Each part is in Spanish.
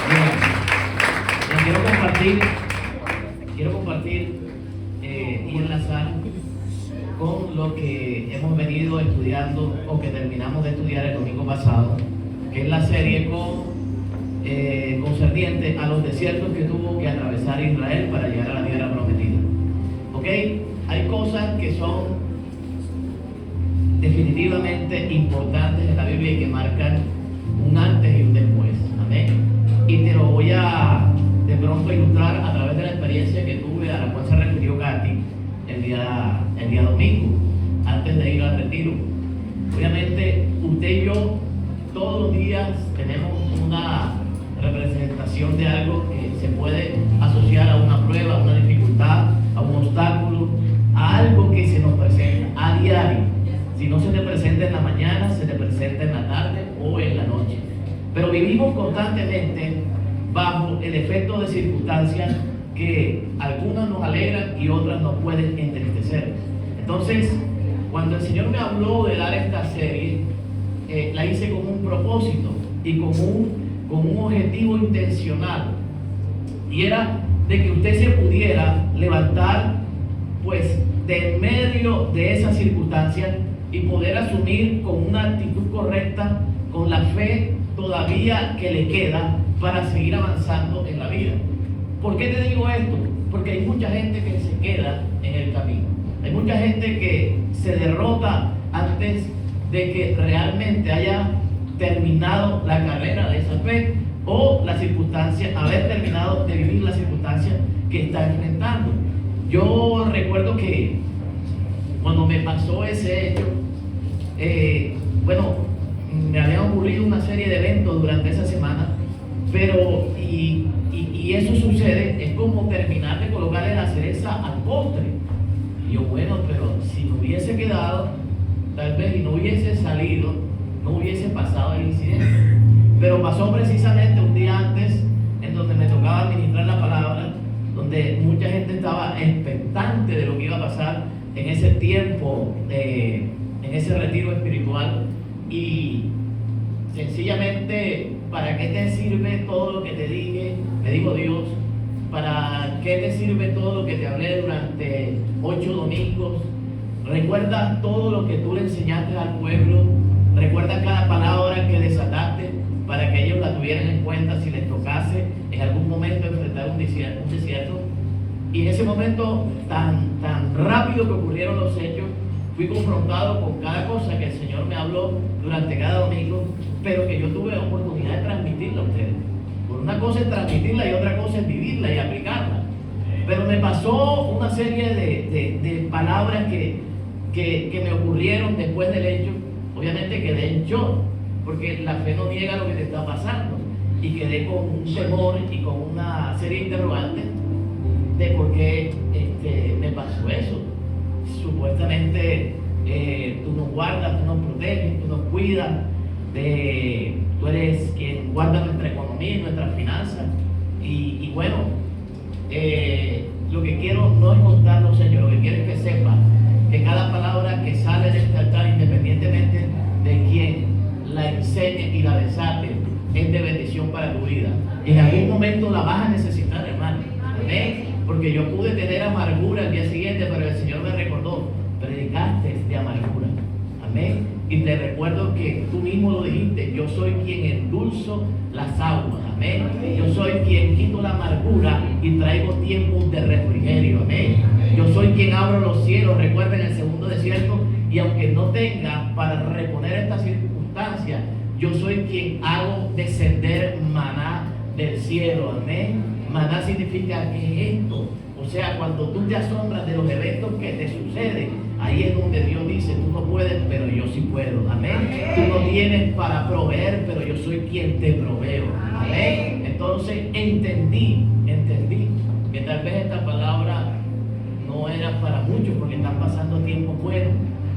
Mira, quiero compartir y enlazar con lo que hemos venido estudiando o que terminamos de estudiar el domingo pasado, que es la serie concerniente a los desiertos que tuvo que atravesar Israel para llegar a la tierra prometida. ¿Ok? Hay cosas que son definitivamente importantes en la Biblia y que marcan un antes y un después. Amén. Y te lo voy a de pronto ilustrar a través de la experiencia que tuve, a la cual se refirió Katy el día domingo, antes de ir al retiro. Obviamente, usted y yo todos los días tenemos una representación de algo que se puede asociar a una prueba, a una dificultad, a un obstáculo, a algo que se nos presenta a diario. Si no se te presenta en la mañana, se te presenta en la tarde o en la noche. Pero vivimos constantemente bajo el efecto de circunstancias que algunas nos alegran y otras nos pueden entristecer. Entonces, cuando el Señor me habló de dar esta serie, la hice con un propósito y con un objetivo intencional, y era de que usted se pudiera levantar pues de en medio de esas circunstancias y poder asumir con una actitud correcta, con la fe todavía que le queda para seguir avanzando en la vida. ¿Por qué te digo esto? Porque hay mucha gente que se queda en el camino. Hay mucha gente que se derrota antes de que realmente haya terminado la carrera de esa fe o la circunstancia, haber terminado de vivir la circunstancia que está enfrentando. Yo recuerdo que cuando me pasó ese hecho, me había ocurrido una serie de eventos durante esa semana, pero y eso sucede, es como terminar de colocarle la cereza al postre. Y yo, pero si me hubiese quedado, tal vez y no hubiese salido, no hubiese pasado el incidente. Pero pasó precisamente un día antes, en donde me tocaba administrar la palabra, donde mucha gente estaba expectante de lo que iba a pasar en ese tiempo, en ese retiro espiritual. Y sencillamente, ¿para qué te sirve todo lo que te dije? Me dijo Dios, ¿para qué te sirve todo lo que te hablé durante 8 domingos? ¿Recuerdas todo lo que tú le enseñaste al pueblo? ¿Recuerdas cada palabra que desataste para que ellos la tuvieran en cuenta si les tocase en algún momento enfrentar un desierto? Y en ese momento tan rápido que ocurrieron los hechos, fui confrontado con cada cosa que el Señor me habló durante cada domingo, pero que yo tuve la oportunidad de transmitirla a ustedes. Por una cosa es transmitirla y otra cosa es vivirla y aplicarla. Pero me pasó una serie de palabras que me ocurrieron después del hecho. Obviamente quedé en shock, porque la fe no niega lo que te está pasando. Y quedé con un temor y con una serie de interrogantes de por qué me pasó eso. Supuestamente tú nos guardas, tú nos proteges, tú nos cuidas, tú eres quien guarda nuestra economía y nuestras finanzas. Y lo que quiero no es contarlo, Señor, lo que quiero es que sepas que cada palabra que sale de este altar, independientemente de quien la enseñe y la desate, es de bendición para tu vida. En algún momento la vas a necesitar, hermano. Amén. Porque yo pude tener amargura el día siguiente, pero el Señor me recordó, predicaste de amargura. Amén. Y te recuerdo que tú mismo lo dijiste, yo soy quien endulzo las aguas. Amén. Yo soy quien quito la amargura y traigo tiempos de refrigerio. Amén. Yo soy quien abro los cielos, recuerden el segundo desierto, y aunque no tenga para reponer estas circunstancias, yo soy quien hago descender maná del cielo. Amén. Maná significa que es esto. O sea, cuando tú te asombras de los eventos que te suceden, ahí es donde Dios dice, tú no puedes, pero yo sí puedo. Amén. Tú no tienes para proveer, pero yo soy quien te proveo. Amén. Entonces entendí que tal vez esta palabra no era para muchos porque están pasando tiempos buenos,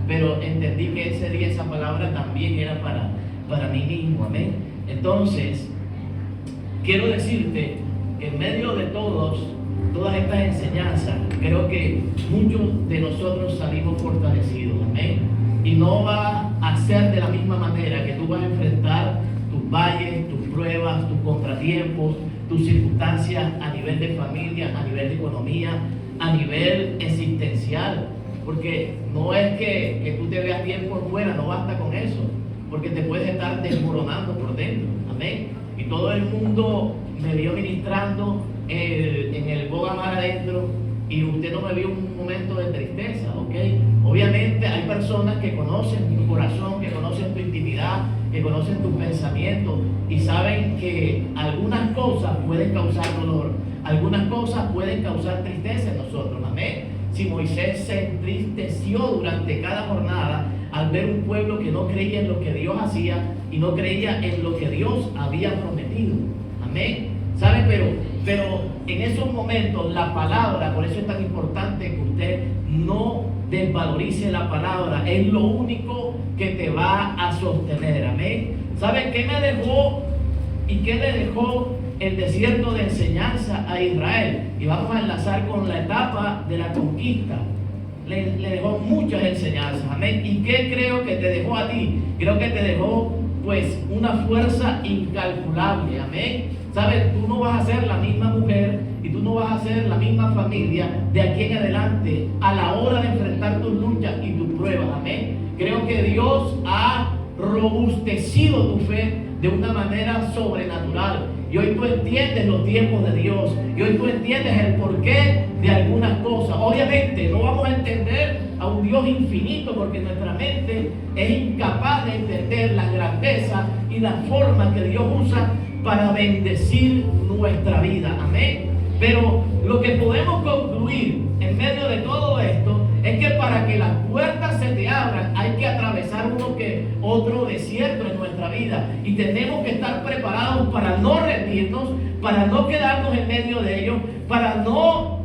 pero entendí que ese día esa palabra también era para mí mismo. Amén. Entonces, quiero decirte que en medio de todas estas enseñanzas, creo que muchos de nosotros salimos fortalecidos. Amén. Y no va a ser de la misma manera que tú vas a enfrentar tus valles, tus pruebas, tus contratiempos, tus circunstancias a nivel de familia, a nivel de economía, a nivel existencial. Porque no es que tú te veas bien por fuera, no basta con eso, porque te puedes estar desmoronando por dentro. Amén. Y todo el mundo me vio ministrando en el Boga Mar adentro, y usted no me vio un momento de tristeza, ¿ok? Obviamente hay personas que conocen tu corazón, que conocen tu intimidad, que conocen tus pensamientos y saben que algunas cosas pueden causar dolor, algunas cosas pueden causar tristeza en nosotros. Amén. Si Moisés se entristeció durante cada jornada al ver un pueblo que no creía en lo que Dios hacía y no creía en lo que Dios había prometido. Amén. ¿Sabe? Pero en esos momentos la palabra, por eso es tan importante que usted no desvalorice la palabra, es lo único que te va a sostener. Amén. ¿Sabe qué me dejó y qué le dejó el desierto de enseñanza a Israel? Y vamos a enlazar con la etapa de la conquista. Le dejó muchas enseñanzas. Amén. ¿Y qué creo que te dejó a ti? Creo que te dejó pues una fuerza incalculable. Amén. ¿Sabes? Tú no vas a ser la misma mujer y tú no vas a ser la misma familia de aquí en adelante a la hora de enfrentar tus luchas y tus pruebas. Amén. Creo que Dios ha robustecido tu fe de una manera sobrenatural. Y hoy tú entiendes los tiempos de Dios. Y hoy tú entiendes el porqué de algunas cosas. Obviamente no vamos a entender a un Dios infinito, porque nuestra mente es incapaz de entender la grandeza y la forma que Dios usa para bendecir nuestra vida. Amén. Pero lo que podemos concluir en medio de todo esto es que para que las puertas se te abran hay que atravesar uno que otro desierto en nuestra vida, y tenemos que estar preparados para no rendirnos, para no quedarnos en medio de ellos, para no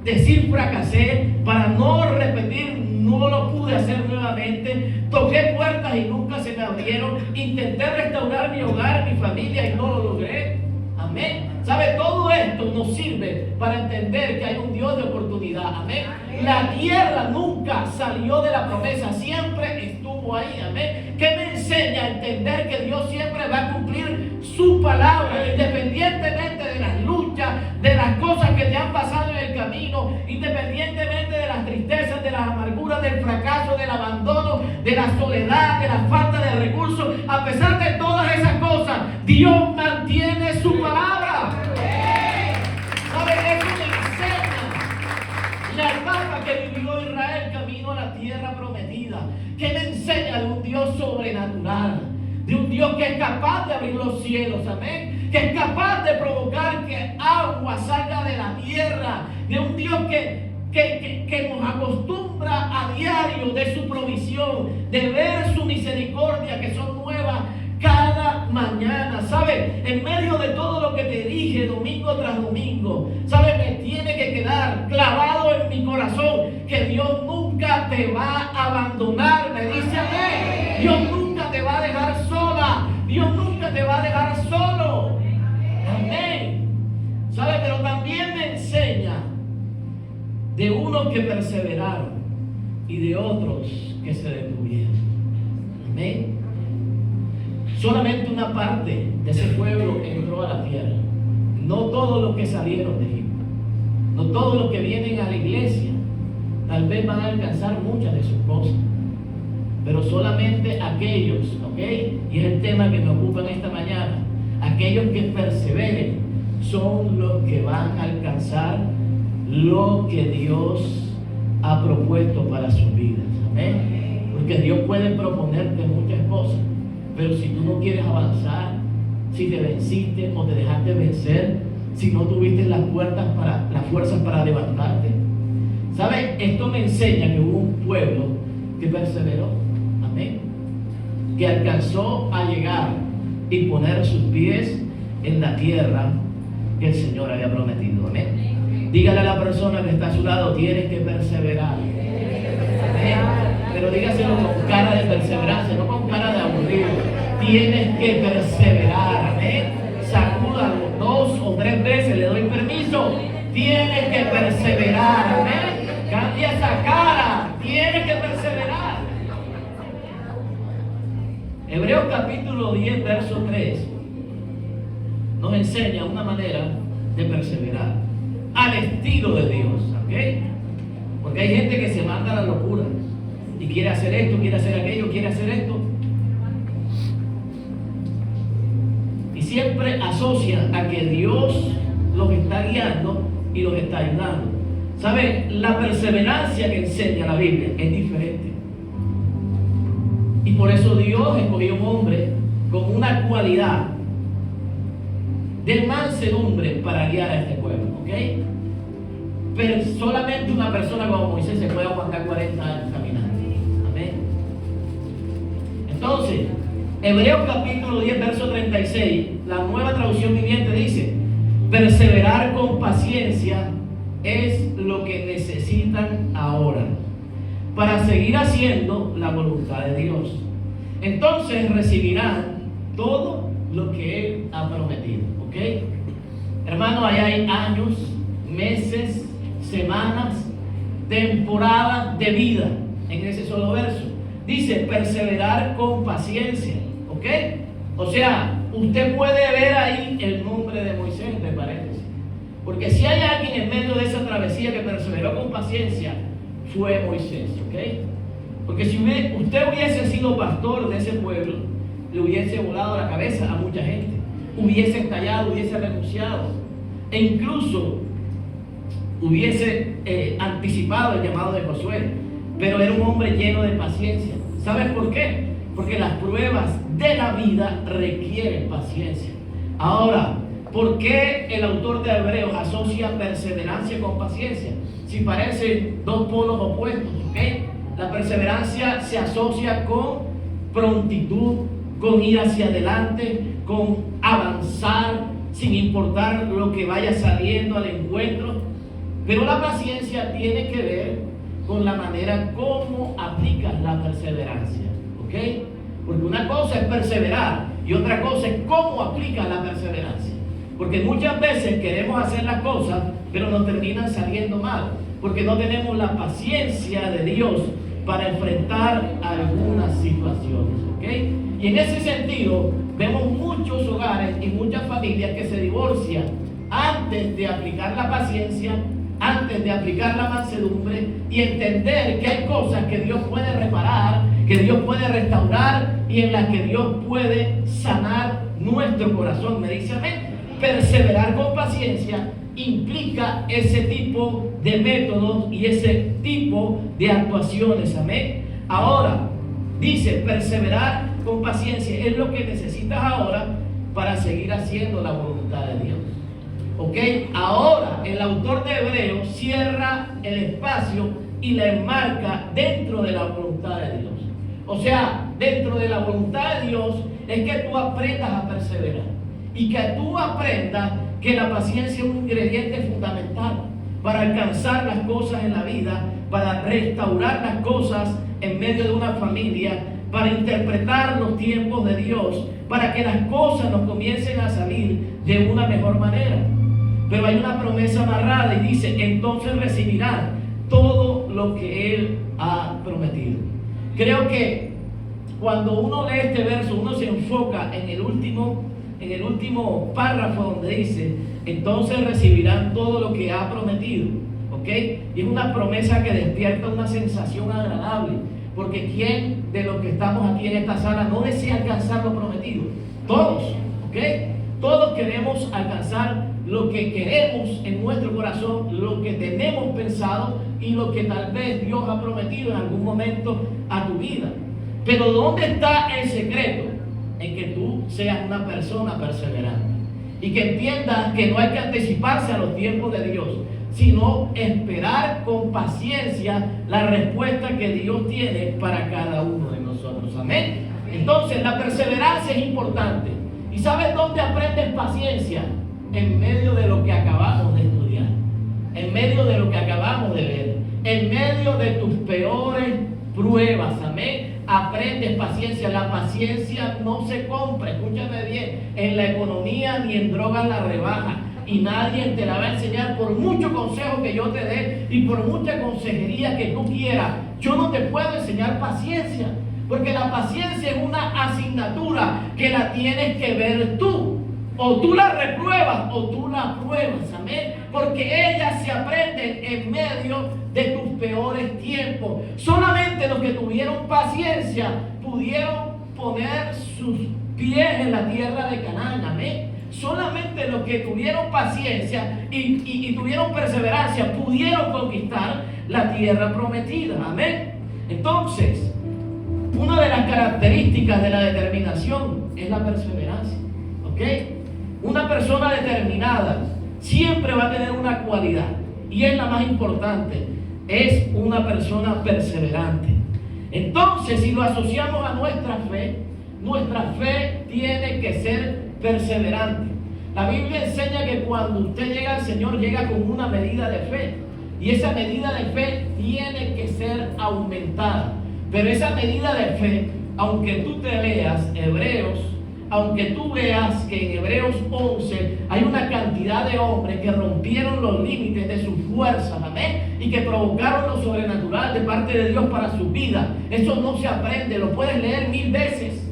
decir fracasé, para no repetir no lo pude hacer nuevamente, toqué puertas y nunca se me abrieron, intenté restaurar mi hogar, mi familia y no lo logré. Amén. ¿Sabe? Todo esto nos sirve para entender que hay un Dios de oportunidad. Amén. La tierra nunca salió de la promesa, siempre estuvo ahí. Amén. ¿Qué me enseña a entender que Dios siempre va a cumplir su palabra, independientemente de las luchas, de las cosas que te han pasado en el camino, independientemente de las tristezas, de las amarguras, del fracaso, del abandono, de la soledad, de la falta de recursos? A pesar de todas esas cosas, Dios mantiene su palabra. ¿Sabe? Eso me enseña la etapa que vivió Israel camino a la tierra prometida. Que me enseña de un Dios sobrenatural, de un Dios que es capaz de abrir los cielos. Amén. Que es capaz de provocar que agua salga de la tierra, de un Dios que nos acostumbra a diario de su provisión, de ver su misericordia que son nuevas cada mañana. ¿Sabe? En medio de todo lo que te dije domingo tras domingo, ¿sabe? Me tiene que quedar clavado en mi corazón que Dios nunca te va a abandonar. Me dice amén. Dios nunca te va a dejar sola. Dios nunca te va a dejar solo. Amén. ¿Sabe? Pero también me enseña de unos que perseveraron y de otros que se detuvieron. Amén. Solamente una parte de ese pueblo entró a la tierra. No todos los que salieron de Egipto, no todos los que vienen a la iglesia, tal vez van a alcanzar muchas de sus cosas, pero solamente aquellos, ¿ok? Y es el tema que me ocupa en esta mañana. Aquellos que perseveren son los que van a alcanzar lo que Dios ha propuesto para sus vidas. Amén. Porque Dios puede proponerte muchas cosas, pero si tú no quieres avanzar, si te venciste o te dejaste vencer, si no tuviste las fuerzas para levantarte. ¿Sabes? Esto me enseña que hubo un pueblo que perseveró. Amén. Que alcanzó a llegar y poner sus pies en la tierra que el Señor había prometido. Amén. Dígale a la persona que está a su lado: tienes que perseverar. Amén. Pero dígaselo con cara de perseverancia, no con cara de aburrido. Tienes que perseverar. Amén. Sacúdalo 2 o 3 veces, le doy permiso. Tienes que perseverar. Amén. Cambia esa cara. Tienes que perseverar. Hebreos capítulo 10, verso 3. nos enseña una manera de perseverar al estilo de Dios, ¿ok? Porque hay gente que se manda a la locura y quiere hacer esto, quiere hacer aquello, quiere hacer esto, y siempre asocian a que Dios los está guiando y los está ayudando. ¿Sabe? La perseverancia que enseña la Biblia es diferente. Y por eso Dios escogió un hombre con una cualidad de mansedumbre para guiar a este pueblo, ¿ok? Pero solamente una persona como Moisés se puede aguantar 40 años caminando. Amén. Entonces, Hebreos capítulo 10, verso 36, la Nueva Traducción Viviente dice: perseverar con paciencia es lo que necesitan ahora para seguir haciendo la voluntad de Dios. Entonces recibirán todo lo que Él ha prometido. ¿Ok? Hermano, allá hay años, meses, semanas, temporadas de vida en ese solo verso. Dice perseverar con paciencia. ¿Ok? O sea, usted puede ver ahí el nombre de Moisés entre paréntesis. Porque si hay alguien en medio de esa travesía que perseveró con paciencia, fue Moisés. ¿Ok? Porque si usted hubiese sido pastor de ese pueblo, le hubiese volado la cabeza a mucha gente, hubiese estallado, hubiese renunciado, e incluso hubiese anticipado el llamado de Josué. Pero era un hombre lleno de paciencia. ¿Sabes por qué? Porque las pruebas de la vida requieren paciencia. Ahora, ¿por qué el autor de Hebreos asocia perseverancia con paciencia? Si parecen dos polos opuestos, ¿ok? La perseverancia se asocia con prontitud, con ir hacia adelante, con avanzar sin importar lo que vaya saliendo al encuentro. Pero la paciencia tiene que ver con la manera como aplicas la perseverancia, ¿ok? Porque una cosa es perseverar y otra cosa es cómo aplicas la perseverancia. Porque muchas veces queremos hacer las cosas, pero nos terminan saliendo mal, porque no tenemos la paciencia de Dios para enfrentar algunas situaciones, ¿ok? Y en ese sentido, vemos muchos hogares y muchas familias que se divorcian antes de aplicar la paciencia, antes de aplicar la mansedumbre y entender que hay cosas que Dios puede reparar, que Dios puede restaurar y en las que Dios puede sanar nuestro corazón. Me dice amén. Perseverar con paciencia implica ese tipo de métodos y ese tipo de actuaciones. Amén. Ahora, dice, perseverar con paciencia es lo que necesitas ahora para seguir haciendo la voluntad de Dios. ¿Ok? Ahora, el autor de Hebreos cierra el espacio y la enmarca dentro de la voluntad de Dios. O sea, dentro de la voluntad de Dios es que tú aprendas a perseverar y que tú aprendas que la paciencia es un ingrediente fundamental para alcanzar las cosas en la vida, para restaurar las cosas en medio de una familia, para interpretar los tiempos de Dios, para que las cosas nos comiencen a salir de una mejor manera. Pero hay una promesa amarrada y dice, entonces recibirán todo lo que Él ha prometido. Creo que cuando uno lee este verso, uno se enfoca en el último párrafo donde dice, entonces recibirán todo lo que ha prometido. ¿Ok? Y es una promesa que despierta una sensación agradable, porque ¿quién de los que estamos aquí en esta sala no desea alcanzar lo prometido? Todos, ¿ok? Todos queremos alcanzar lo que queremos en nuestro corazón, lo que tenemos pensado y lo que tal vez Dios ha prometido en algún momento a tu vida. Pero ¿dónde está el secreto? En que tú seas una persona perseverante y que entiendas que no hay que anticiparse a los tiempos de Dios, sino esperar con paciencia la respuesta que Dios tiene para cada uno de nosotros. Amén. Entonces la perseverancia es importante. ¿Y sabes dónde aprendes paciencia? En medio de lo que acabamos de estudiar, en medio de lo que acabamos de ver, en medio de tus peores pruebas. Amén. Aprendes paciencia. La paciencia no se compra, escúchame bien, en la economía ni en drogas la rebaja. Y nadie te la va a enseñar por mucho consejo que yo te dé y por mucha consejería que tú quieras. Yo no te puedo enseñar paciencia, porque la paciencia es una asignatura que la tienes que ver tú. O tú la repruebas o tú la apruebas, amén. Porque ellas se aprenden en medio de tus peores tiempos. Solamente los que tuvieron paciencia pudieron poner sus pies en la tierra de Canaán, amén. Solamente los que tuvieron paciencia y tuvieron perseverancia pudieron conquistar la tierra prometida, amén. Entonces, una de las características de la determinación es la perseverancia, ¿ok? Una persona determinada siempre va a tener una cualidad, y es la más importante, es una persona perseverante. Entonces, si lo asociamos a nuestra fe tiene que ser perseverante. La Biblia enseña que cuando usted llega al Señor, llega con una medida de fe, y esa medida de fe tiene que ser aumentada. Pero esa medida de fe, aunque tú te leas Hebreos, aunque tú veas que en Hebreos 11 hay una cantidad de hombres que rompieron los límites de sus fuerzas, amén, y que provocaron lo sobrenatural de parte de Dios para su vida. Eso no se aprende, lo puedes leer 1000 veces.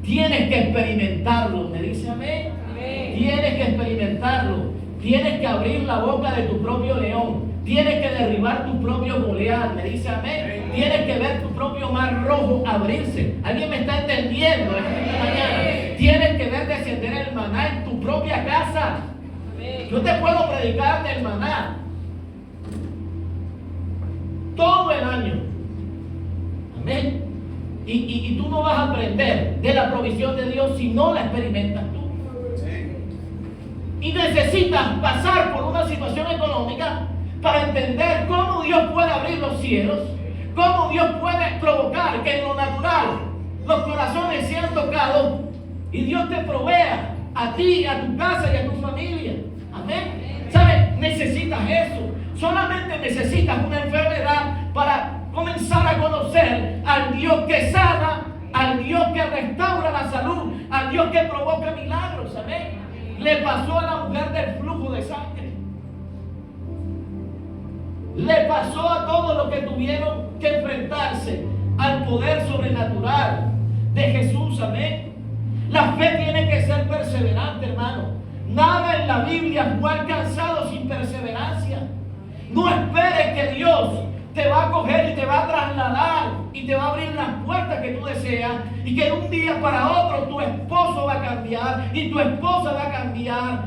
Tienes que experimentarlo, me dice amén. Amén. Tienes que experimentarlo. Tienes que abrir la boca de tu propio león. Tienes que derribar tu propio Goliat, me dice amén. Tienes que ver tu propio mar rojo abrirse. ¿Alguien me está entendiendo esta mañana? Tienes que ver descender el maná en tu propia casa. Yo te puedo predicar del maná todo el año. Amén. Y tú no vas a aprender de la provisión de Dios si no la experimentas tú. Y necesitas pasar por una situación económica para entender cómo Dios puede abrir los cielos, cómo Dios puede provocar que en lo natural los corazones sean tocados y Dios te provea a ti, a tu casa y a tu familia. Amén. ¿Sabes? Necesitas eso. Solamente necesitas una enfermedad para comenzar a conocer al Dios que sana, al Dios que restaura la salud, al Dios que provoca milagros. Amén. Le pasó a la mujer del flujo de sangre. Le pasó a todos los que tuvieron que enfrentarse al poder sobrenatural de Jesús. Amén. La fe tiene que ser perseverante, hermano. Nada en la Biblia fue alcanzado sin perseverancia. No esperes que Dios te va a coger y te va a trasladar y te va a abrir las puertas que tú deseas y que de un día para otro tu esposo va a cambiar y tu esposa va a cambiar.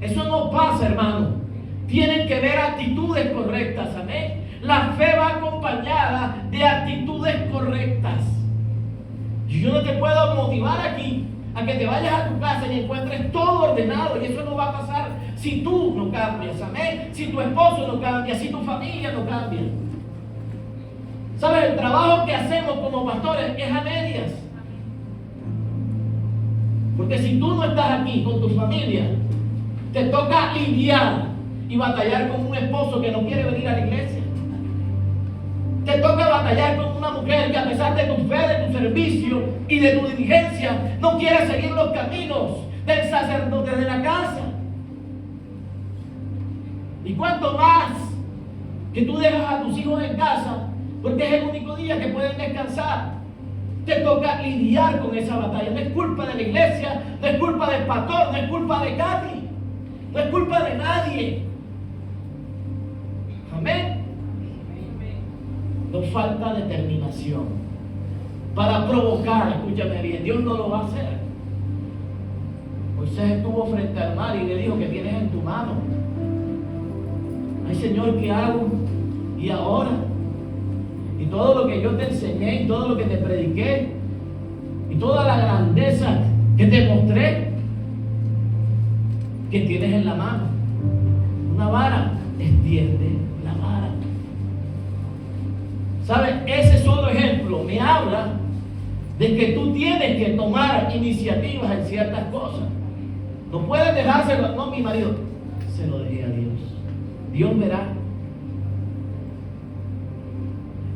Eso no pasa, hermano. Tienen que ver actitudes correctas, amén. La fe va acompañada de actitudes correctas. Y yo no te puedo motivar aquí a que te vayas a tu casa y encuentres todo ordenado, y eso no va a pasar si tú no cambias, amén. Si tu esposo no cambia, si tu familia no cambia. ¿Sabes? El trabajo que hacemos como pastores es a medias. Porque si tú no estás aquí con tu familia, te toca lidiar y batallar con un esposo que no quiere venir a la iglesia. Te toca batallar con una mujer que a pesar de tu fe, de tu servicio y de tu diligencia, no quiere seguir los caminos del sacerdote de la casa. Y cuanto más que tú dejas a tus hijos en casa, porque es el único día que pueden descansar, te toca lidiar con esa batalla. No es culpa de la iglesia, no es culpa del pastor, no es culpa de Katy, no es culpa de nadie. Amén. Nos falta determinación para provocar. Escúchame bien, Dios no lo va a hacer. Moisés estuvo frente al mar y le dijo: ¿qué tienes en tu mano? Ay, Señor, ¿qué hago? Y ahora, y todo lo que yo te enseñé, y todo lo que te prediqué, y toda la grandeza que te mostré, que tienes en la mano, una vara, extiende la vara. ¿Sabes? Ese solo ejemplo me habla de que tú tienes que tomar iniciativas en ciertas cosas. No puedes dejárselo, no, mi marido, se lo dejé a Dios. Dios verá.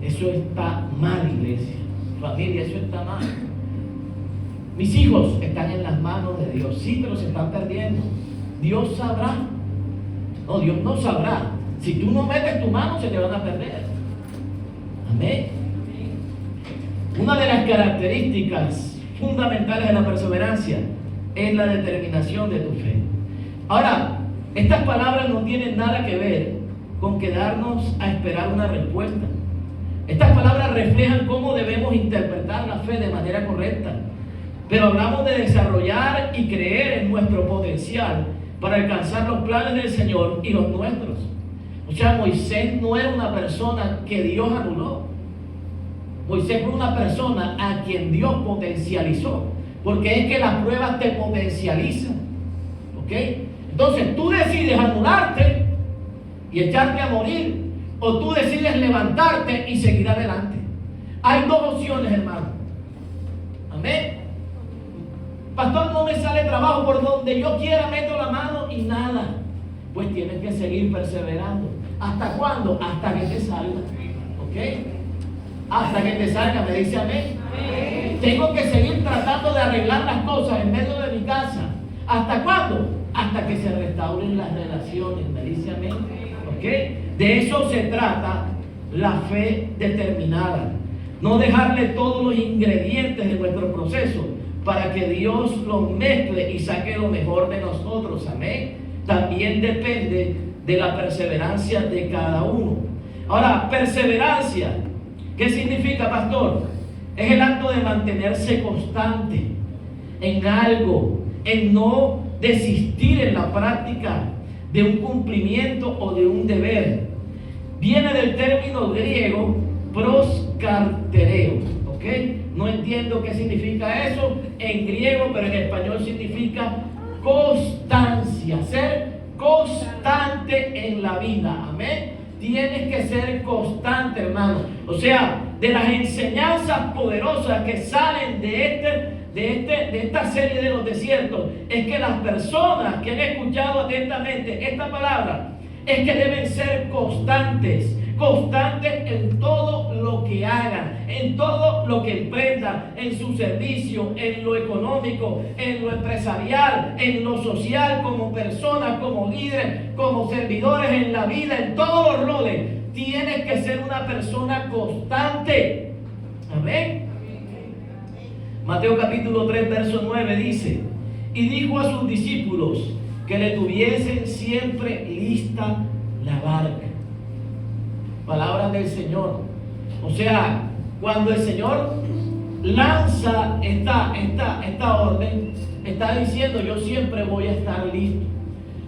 Eso está mal, iglesia, familia, eso está mal. Mis hijos están en las manos de Dios, sí, pero se están perdiendo. Dios sabrá. No, Dios no sabrá. Si tú no metes tu mano, se te van a perder. Amén. Una de las características fundamentales de la perseverancia es la determinación de tu fe. Ahora, estas palabras no tienen nada que ver con quedarnos a esperar una respuesta. Estas palabras reflejan cómo debemos interpretar la fe de manera correcta. Pero hablamos de desarrollar y creer en nuestro potencial para alcanzar los planes del Señor y los nuestros. O sea, Moisés no era una persona que Dios anuló. Moisés fue una persona a quien Dios potencializó. Porque es que las pruebas te potencializan. ¿Ok? Entonces tú decides anularte y echarte a morir, o tú decides levantarte y seguir adelante. Hay dos opciones, hermano. Amén. Pastor, no me sale trabajo, por donde yo quiera meto la mano y nada. Pues tienes que seguir perseverando. ¿Hasta cuándo? Hasta que te salga. ¿Ok? Hasta que te salga, me dice amén. Amén. Tengo que seguir tratando de arreglar las cosas en medio de mi casa. ¿Hasta cuándo? Hasta que se restauren las relaciones, me dice amén. ¿Ok? De eso se trata la fe determinada. No dejarle todos los ingredientes de nuestro proceso para que Dios los mezcle y saque lo mejor de nosotros. Amén. También depende de la perseverancia de cada uno. Ahora, perseverancia, ¿qué significa, pastor? Es el acto de mantenerse constante en algo, en no desistir en la práctica de un cumplimiento o de un deber. Viene del término griego proskartereo. ¿Ok? No entiendo qué significa eso en griego, pero en español significa constancia, ser constante en la vida. Amén. Tienes que ser constante, hermano. O sea, de las enseñanzas poderosas que salen de esta serie de los desiertos, es que las personas que han escuchado atentamente esta palabra, es que deben ser constantes en todo lo que hagan, en todo lo que emprendan, en su servicio, en lo económico, en lo empresarial, en lo social, como personas, como líderes, como servidores en la vida, en todos los roles. Tienes que ser una persona constante. Amén. Mateo capítulo 3, verso 9 dice: y dijo a sus discípulos que le tuviesen siempre lista la barca. Palabras del Señor. O sea, cuando el Señor lanza esta orden, está diciendo: yo siempre voy a estar listo.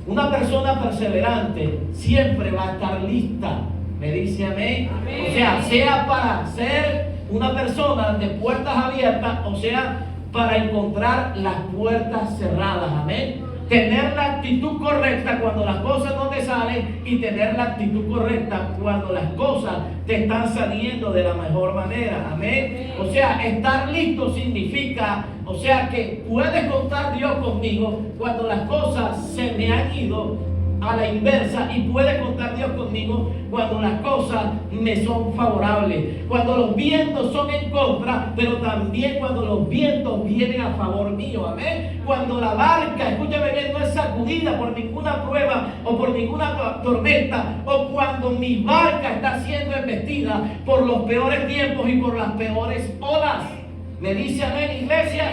Una persona perseverante siempre va a estar lista. Me dice amén. Amén. O sea para ser una persona de puertas abiertas, o sea, para encontrar las puertas cerradas. Amén. Tener la actitud correcta cuando las cosas no te salen y tener la actitud correcta cuando las cosas te están saliendo de la mejor manera. Amén. O sea, estar listo significa, o sea, que puede contar Dios conmigo cuando las cosas se me han ido a la inversa, y puede contar Dios conmigo cuando las cosas me son favorables, cuando los vientos son en contra, pero también cuando los vientos vienen a favor mío. Amén. Cuando la barca, escúchame bien, no es sacudida por ninguna prueba o por ninguna tormenta, o cuando mi barca está siendo embestida por los peores tiempos y por las peores olas. Me dice amén, iglesia.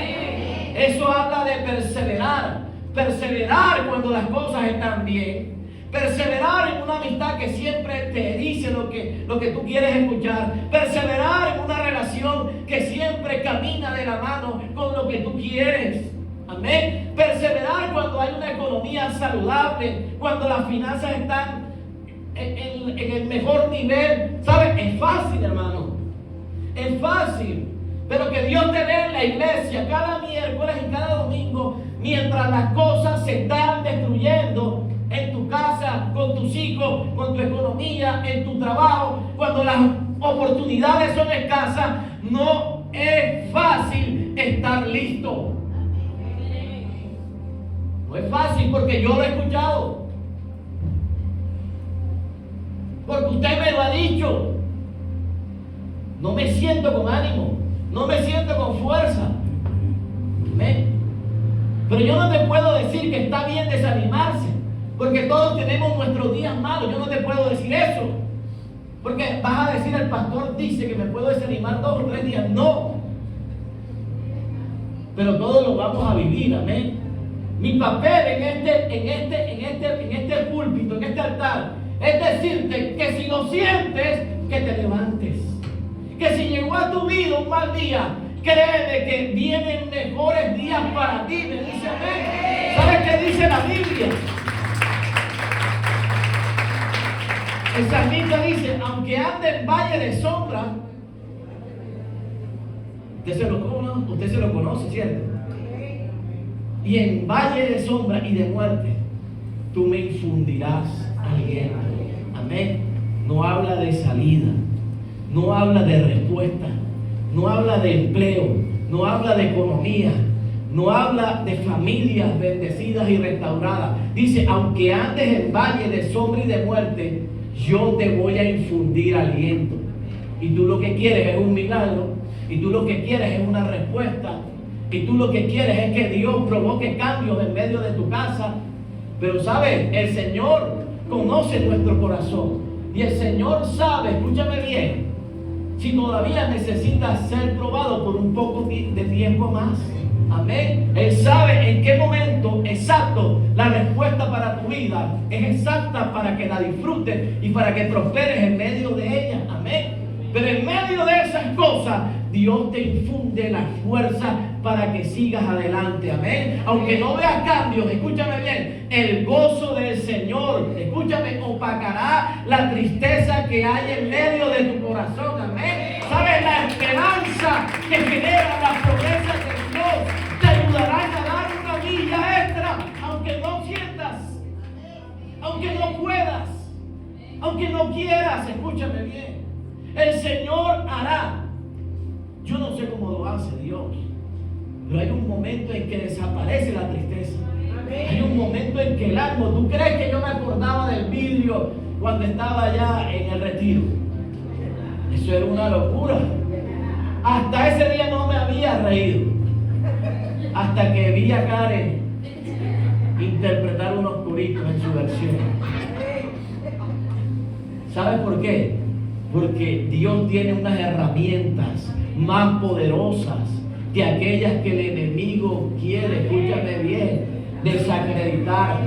Eso habla de perseverar. Perseverar cuando las cosas están bien. Perseverar en una amistad que siempre te dice lo que tú quieres escuchar. Perseverar en una relación que siempre camina de la mano con lo que tú quieres. Amén. Perseverar cuando hay una economía saludable, cuando las finanzas están en el mejor nivel. ¿Sabes? Es fácil, hermano. Es fácil. Pero que Dios te dé en la iglesia cada miércoles y cada domingo, mientras las cosas se están destruyendo en tu casa, con tus hijos, con tu economía, en tu trabajo, cuando las oportunidades son escasas, no es fácil estar listo. No es fácil, porque yo lo he escuchado, porque usted me lo ha dicho. No me siento con ánimo, no me siento con fuerza. ¿Amén? Pero yo no te puedo decir que está bien desanimarse, porque todos tenemos nuestros días malos. Yo no te puedo decir eso, porque vas a decir: el pastor dice que me puedo desanimar 2 o 3 días. No, pero todos lo vamos a vivir. Amén. Mi papel en este púlpito, en este altar, es decirte que si lo sientes, que te levantes. Que si llegó a tu vida un mal día, créeme que vienen mejores días para ti. Me dice amén. ¿Sabes qué dice la Biblia? El salmista dice, aunque ande en valle de sombra, usted se lo conoce, ¿cierto? Y en valle de sombra y de muerte, tú me infundirás aliento. Amén. No habla de salida, no habla de respuesta, no habla de empleo, no habla de economía, no habla de familias bendecidas y restauradas. Dice, aunque andes en valle de sombra y de muerte, yo te voy a infundir aliento. Y tú lo que quieres es un milagro, y tú lo que quieres es una respuesta, y tú lo que quieres es que Dios provoque cambios en medio de tu casa. Pero sabes, el Señor conoce nuestro corazón, y el Señor sabe, escúchame bien, si todavía necesitas ser probado por un poco de tiempo más. Amén. Él sabe en qué momento exacto la respuesta para tu vida es exacta para que la disfrutes y para que prosperes en medio de ella. Amén. Pero en medio de esas cosas, Dios te infunde la fuerza para que sigas adelante. Amén. Aunque no veas cambios, escúchame bien, el gozo del Señor, escúchame, opacará la tristeza que hay en medio de tu corazón. Amén. ¿Sabes? La esperanza que genera la promesa de Dios te ayudará a dar una milla extra, aunque no sientas, aunque no puedas, aunque no quieras. Escúchame bien. El Señor hará. Yo no sé cómo lo hace Dios, pero hay un momento en que desaparece la tristeza. Hay un momento en que el alma, ¿tú crees que yo me acordaba del vidrio cuando estaba allá en el retiro? Eso era una locura. Hasta ese día no me había reído, hasta que vi a Karen interpretar unos coritos en su versión. ¿Sabes por qué? Porque Dios tiene unas herramientas más poderosas que aquellas que el enemigo quiere, escúchame bien, desacreditar.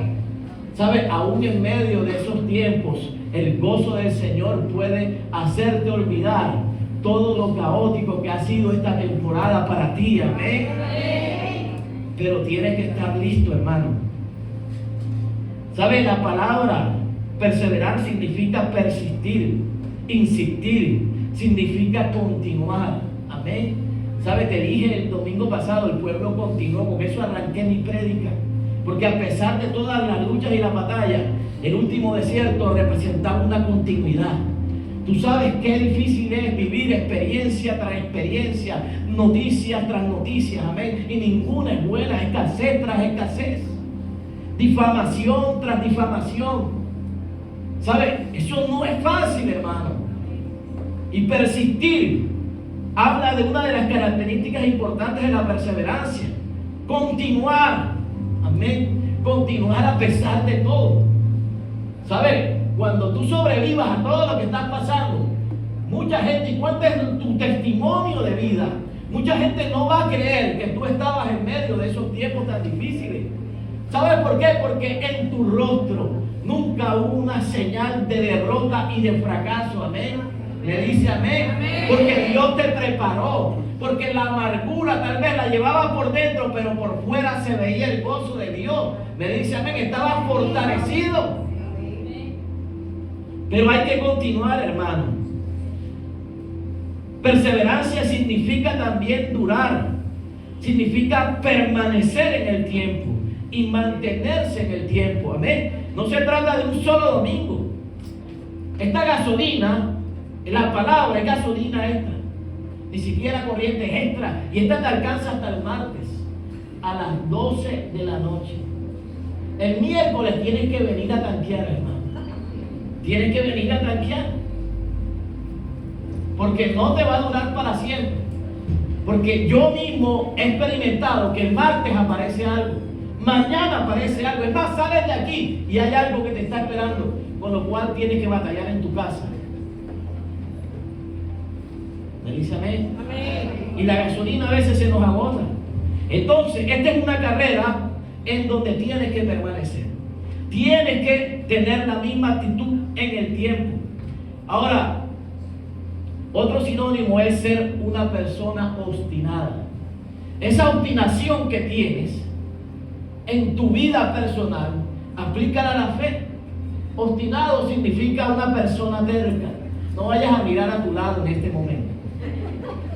¿Sabes? Aún en medio de esos tiempos, el gozo del Señor puede hacerte olvidar todo lo caótico que ha sido esta temporada para ti. Amén. Pero tienes que estar listo, hermano. ¿Sabes? La palabra perseverar significa persistir, insistir, significa continuar. Amén. ¿Sabes? Te dije el domingo pasado, el pueblo continuó. Con eso arranqué mi prédica. Porque a pesar de todas las luchas y las batallas, el último desierto representaba una continuidad. Tú sabes qué difícil es vivir experiencia tras experiencia, noticias tras noticias, amén. Y ninguna es buena, escasez tras escasez, difamación tras difamación. ¿Sabes? Eso no es fácil, hermano. Y persistir habla de una de las características importantes de la perseverancia. Continuar, amén. Continuar a pesar de todo. ¿Sabes? Cuando tú sobrevivas a todo lo que estás pasando, mucha gente, y cuentes tu testimonio de vida, mucha gente no va a creer que tú estabas en medio de esos tiempos tan difíciles. ¿Sabes por qué? Porque en tu rostro nunca hubo una señal de derrota y de fracaso. Amén. Me dice amén. Porque Dios te preparó. Porque la amargura tal vez la llevaba por dentro, pero por fuera se veía el gozo de Dios. Me dice amén. Estaba fortalecido. Pero hay que continuar, hermano. Perseverancia significa también durar. Significa permanecer en el tiempo y mantenerse en el tiempo. Amén. No se trata de un solo domingo. Esta gasolina, la palabra es gasolina extra. Ni siquiera corriente extra. Y esta te alcanza hasta el martes a las 12 de la noche. El miércoles tienes que venir a tanquear, hermano. Tienes que venir a tanquear. Porque no te va a durar para siempre. Porque yo mismo he experimentado que el martes aparece algo, mañana aparece algo. Es más, sales de aquí y hay algo que te está esperando, con lo cual tienes que batallar en tu casa. ¿Me dice amén? Amén. Y la gasolina a veces se nos agota. Entonces, esta es una carrera en donde tienes que permanecer. Tienes que tener la misma actitud en el tiempo. Ahora, otro sinónimo es ser una persona obstinada. Esa obstinación que tienes en tu vida personal, aplícala a la fe. Obstinado significa una persona terca. No vayas a mirar a tu lado en este momento.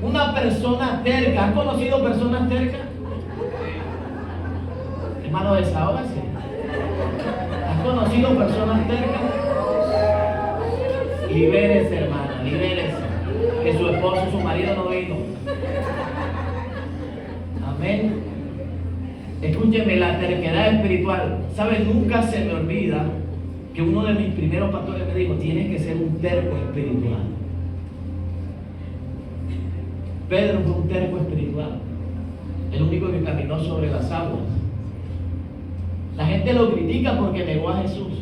Una persona terca. ¿Has conocido personas tercas? Hermano, desahógase. ¿Has conocido personas tercas? Libérese, hermana, libérese. Que su esposo, su marido no vino. Amén. Escúcheme, la terquedad espiritual. ¿Sabes? Nunca se me olvida que uno de mis primeros pastores me dijo: tienes que ser un terco espiritual. Pedro fue un terco espiritual, el único que caminó sobre las aguas. La gente lo critica porque negó a Jesús,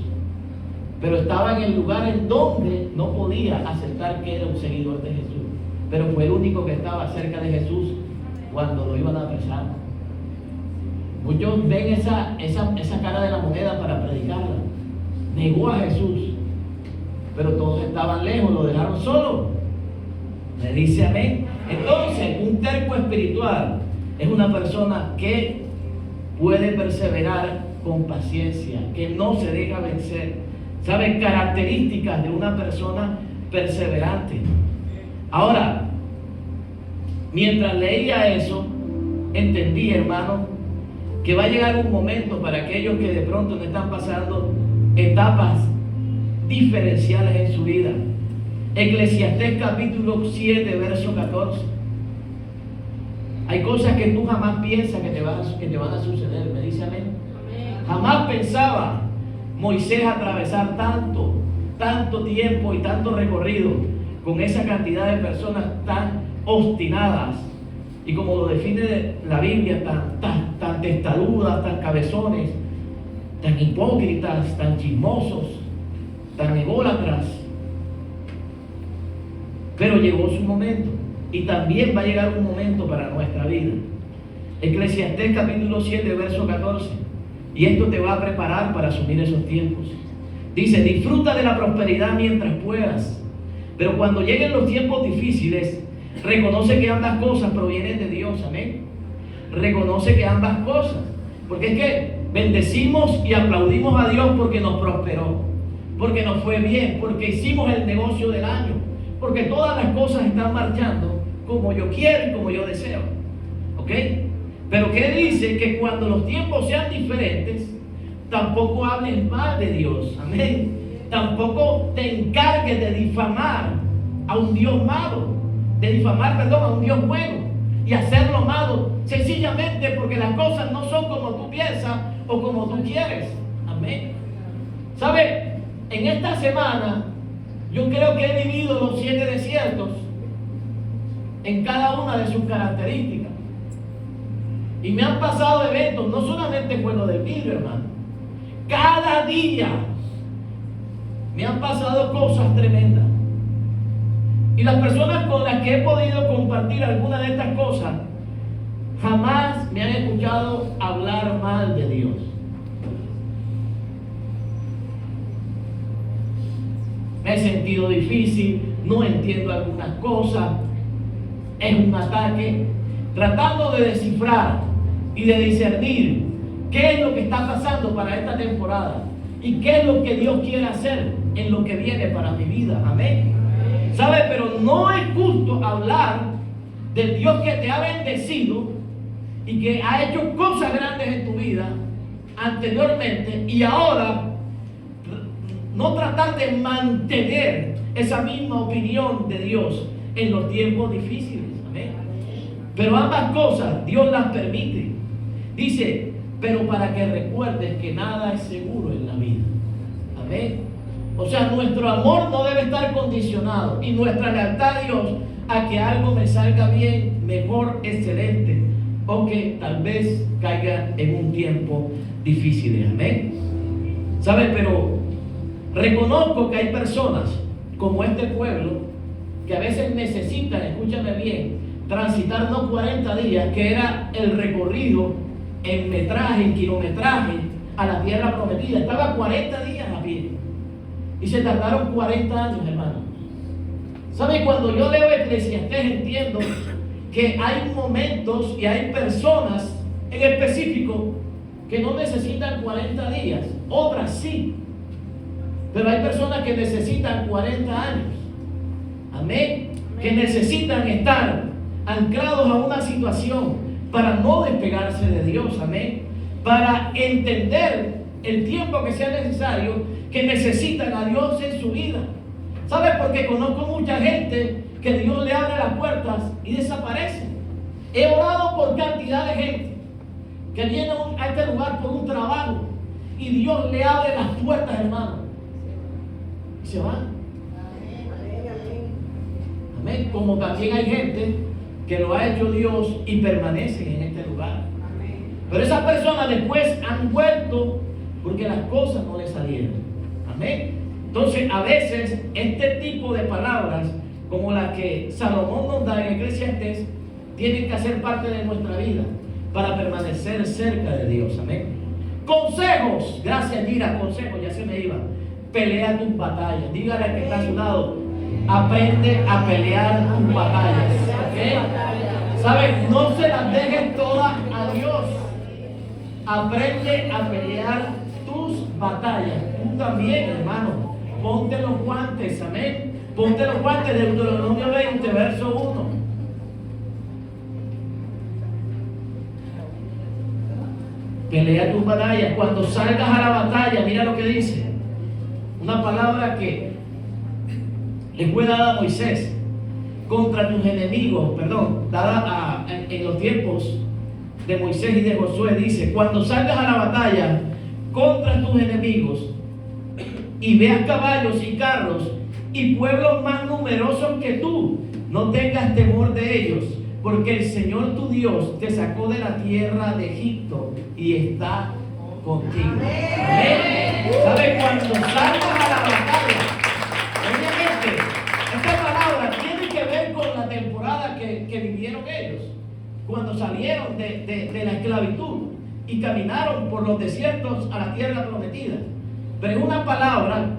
pero estaba en el lugar en donde no podía aceptar que era un seguidor de Jesús, pero fue el único que estaba cerca de Jesús cuando lo iban a apresar. Muchos ven esa cara de la moneda para predicarla. Negó a Jesús, pero todos estaban lejos, lo dejaron solo. Le dice amén. Entonces, un terco espiritual es una persona que puede perseverar con paciencia, que no se deja vencer. ¿Saben? Características de una persona perseverante. Ahora, mientras leía eso, entendí, hermano, que va a llegar un momento para aquellos que de pronto no están pasando etapas diferenciales en su vida. Eclesiastés capítulo 7, verso 14. Hay cosas que tú jamás piensas que te van a suceder. ¿Me dice amén? Jamás pensaba Moisés atravesar tanto tiempo y tanto recorrido con esa cantidad de personas tan obstinadas y, como lo define la Biblia, tan testarudas, tan cabezones, tan hipócritas, tan chismosos, tan ególatras. Pero llegó su momento, y también va a llegar un momento para nuestra vida. Eclesiastés capítulo 7, verso 14. Y esto te va a preparar para asumir esos tiempos. Dice: disfruta de la prosperidad mientras puedas, pero cuando lleguen los tiempos difíciles, reconoce que ambas cosas provienen de Dios. Amén. Reconoce que ambas cosas, porque es que bendecimos y aplaudimos a Dios porque nos prosperó, porque nos fue bien, porque hicimos el negocio del año, porque todas las cosas están marchando como yo quiero y como yo deseo. ¿Ok? Pero ¿qué dice? Que cuando los tiempos sean diferentes, tampoco hables mal de Dios. Amén. Tampoco te encargues de difamar a un Dios malo, a un Dios bueno, y hacerlo malo sencillamente porque las cosas no son como tú piensas o como tú quieres. Amén. ¿Sabe? En esta semana yo creo que he vivido los 7 desiertos en cada una de sus características. Y me han pasado eventos, no solamente Juego del Vidrio, hermano. Cada día me han pasado cosas tremendas. Y las personas con las que he podido compartir alguna de estas cosas jamás me han escuchado hablar mal de Dios. Me he sentido difícil, no entiendo algunas cosas, es un ataque, tratando de descifrar y de discernir qué es lo que está pasando para esta temporada y qué es lo que Dios quiere hacer en lo que viene para mi vida. Amén. ¿Sabe? Pero no es justo hablar del Dios que te ha bendecido y que ha hecho cosas grandes en tu vida anteriormente, y ahora no tratar de mantener esa misma opinión de Dios en los tiempos difíciles. Amén. Pero ambas cosas Dios las permite. Dice: pero para que recuerdes que nada es seguro en la vida. Amén. O sea, nuestro amor no debe estar condicionado, y nuestra lealtad a Dios, a que algo me salga bien, mejor, excelente, o que tal vez caiga en un tiempo difícil. Amén. ¿Sabe? Pero reconozco que hay personas como este pueblo que a veces necesitan, escúchame bien, transitar no 40 días, que era el recorrido en metraje, en kilometraje, a la tierra prometida. Estaba 40 días a pie. Y se tardaron 40 años, hermano. ¿Sabe? Cuando yo leo Eclesiastés entiendo que hay momentos y hay personas en específico que no necesitan 40 días. Otras sí. Pero hay personas que necesitan 40 años. Amén. Que necesitan estar anclados a una situación para no despegarse de Dios. Amén. Para entender el tiempo que sea necesario, que necesitan a Dios en su vida. ¿Sabes? Porque conozco mucha gente que Dios le abre las puertas y desaparece. He orado por cantidad de gente que viene a este lugar por un trabajo y Dios le abre las puertas, hermano, y se van. Amén. Como también hay gente que lo ha hecho Dios y permanecen en este lugar. Pero esas personas después han vuelto porque las cosas no les salieron. Amén. Entonces, a veces, este tipo de palabras, como las que Salomón nos da en Eclesiastés, tienen que hacer parte de nuestra vida para permanecer cerca de Dios. Amén. Consejos. Gracias, Gira. Consejos, ya se me iba. Pelea tus batallas. Dígale al que está a su lado: aprende a pelear tus batallas. ¿Ok? ¿Sabes? No se las dejes todas a Dios. Aprende a pelear tus batallas. Tú también, hermano. Ponte los guantes, amén. Ponte los guantes. Deuteronomio 20, verso 1. Pelea tus batallas. Cuando salgas a la batalla, mira lo que dice. Una palabra que le fue dada a Moisés contra tus enemigos, dada en los tiempos de Moisés y de Josué. Dice: cuando salgas a la batalla contra tus enemigos y veas caballos y carros y pueblos más numerosos que tú, no tengas temor de ellos, porque el Señor tu Dios te sacó de la tierra de Egipto y está contigo. Amén. ¿Sabes? Cuando salgas a la batalla, obviamente, esta palabra tiene que ver con la temporada que vivieron ellos, cuando salieron de la esclavitud y caminaron por los desiertos a la tierra prometida. Pero es una palabra,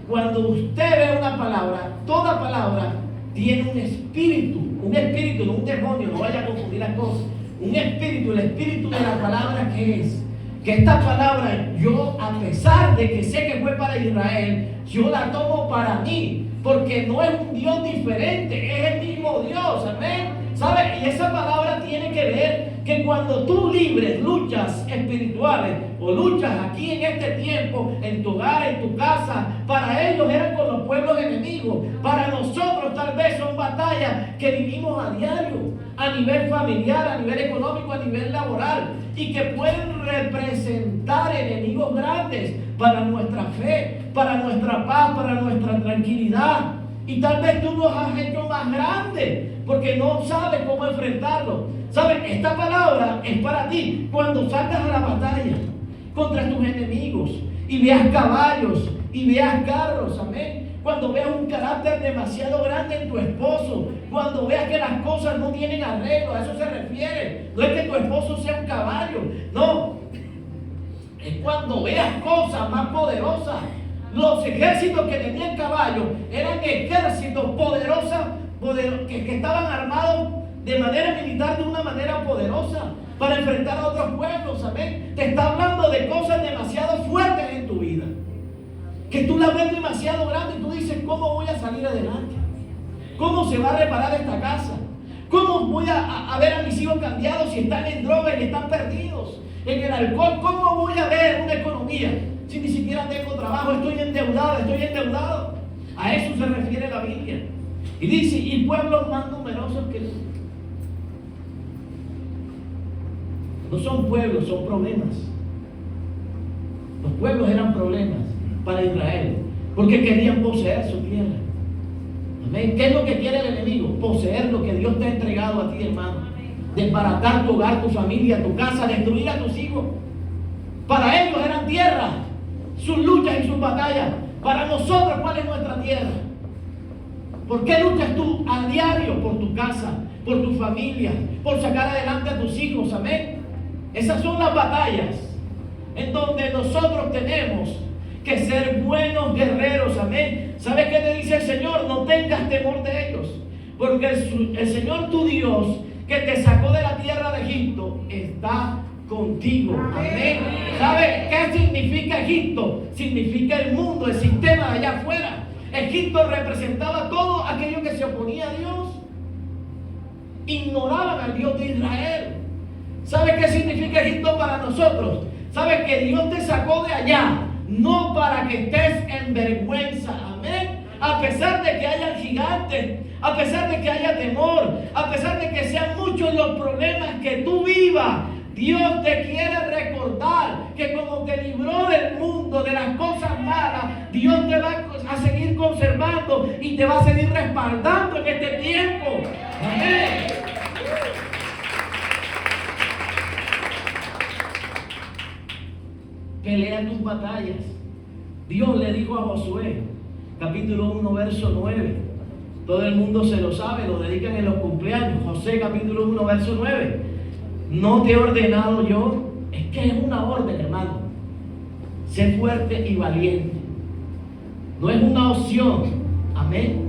cuando usted ve una palabra, toda palabra tiene un espíritu, no un demonio, no vaya a confundir las cosas. Un espíritu, el espíritu de la palabra que es. Que esta palabra, yo, a pesar de que sé que fue para Israel, yo la tomo para mí, porque no es un Dios diferente, es el mismo Dios. Amén. ¿Sabes? Y esa palabra tiene que ver que cuando tú libres luchas espirituales o luchas aquí en este tiempo, en tu hogar, en tu casa, para ellos eran con los pueblos enemigos. Para nosotros tal vez son batallas que vivimos a diario, a nivel familiar, a nivel económico, a nivel laboral, y que pueden representar enemigos grandes para nuestra fe, para nuestra paz, para nuestra tranquilidad. Y tal vez tú los has hecho más grandes porque no sabes cómo enfrentarlo. ¿Sabes? Esta palabra es para ti. Cuando salgas a la batalla contra tus enemigos y veas caballos y veas carros, amén. Cuando veas un carácter demasiado grande en tu esposo, cuando veas que las cosas no tienen arreglo, a eso se refiere. No es que tu esposo sea un caballo, no. Es cuando veas cosas más poderosas. Los ejércitos que tenían caballos eran ejércitos poderosos que estaban armados de manera militar, de una manera poderosa, para enfrentar a otros pueblos. Amén. Te está hablando de cosas demasiado fuertes en tu vida, que tú las ves demasiado grandes y tú dices: ¿cómo voy a salir adelante? ¿Cómo se va a reparar esta casa? ¿Cómo voy a ver a mis hijos cambiados si están en droga y están perdidos en el alcohol? ¿Cómo voy a ver una economía si ni siquiera tengo trabajo? Estoy endeudado. A eso se refiere la Biblia. Y dice: y pueblos más numerosos que tú. No son pueblos, son problemas. Los pueblos eran problemas para Israel, porque querían poseer su tierra. Amén. ¿Qué es lo que quiere el enemigo? Poseer lo que Dios te ha entregado a ti, hermano. Desbaratar tu hogar, tu familia, tu casa, destruir a tus hijos. Para ellos eran tierra, sus luchas y sus batallas. Para nosotros, ¿cuál es nuestra tierra? ¿Por qué luchas tú a diario? Por tu casa, por tu familia, por sacar adelante a tus hijos. Amén. Esas son las batallas en donde nosotros tenemos que ser buenos guerreros, amén. ¿Sabes qué te dice el Señor? No tengas temor de ellos, porque el Señor tu Dios, que te sacó de la tierra de Egipto, está contigo, amén. ¿Sabes qué significa Egipto? Significa el mundo, el sistema de allá afuera. Egipto representaba todo aquello que se oponía a Dios. Ignoraban al Dios de Israel. ¿Sabes qué significa Egipto para nosotros? ¿Sabes que Dios te sacó de allá? No para que estés en vergüenza, amén. A pesar de que haya gigantes, a pesar de que haya temor, a pesar de que sean muchos los problemas que tú vivas, Dios te quiere recordar que como te libró del mundo, de las cosas malas, Dios te va a seguir conservando y te va a seguir respaldando en este tiempo. Amén. Pelea tus batallas. Dios le dijo a Josué, capítulo 1, verso 9. Todo el mundo se lo sabe, lo dedican en los cumpleaños. José, capítulo 1, verso 9. ¿No te he ordenado yo? Es que es una orden, hermano. Sé fuerte y valiente. No es una opción. Amén.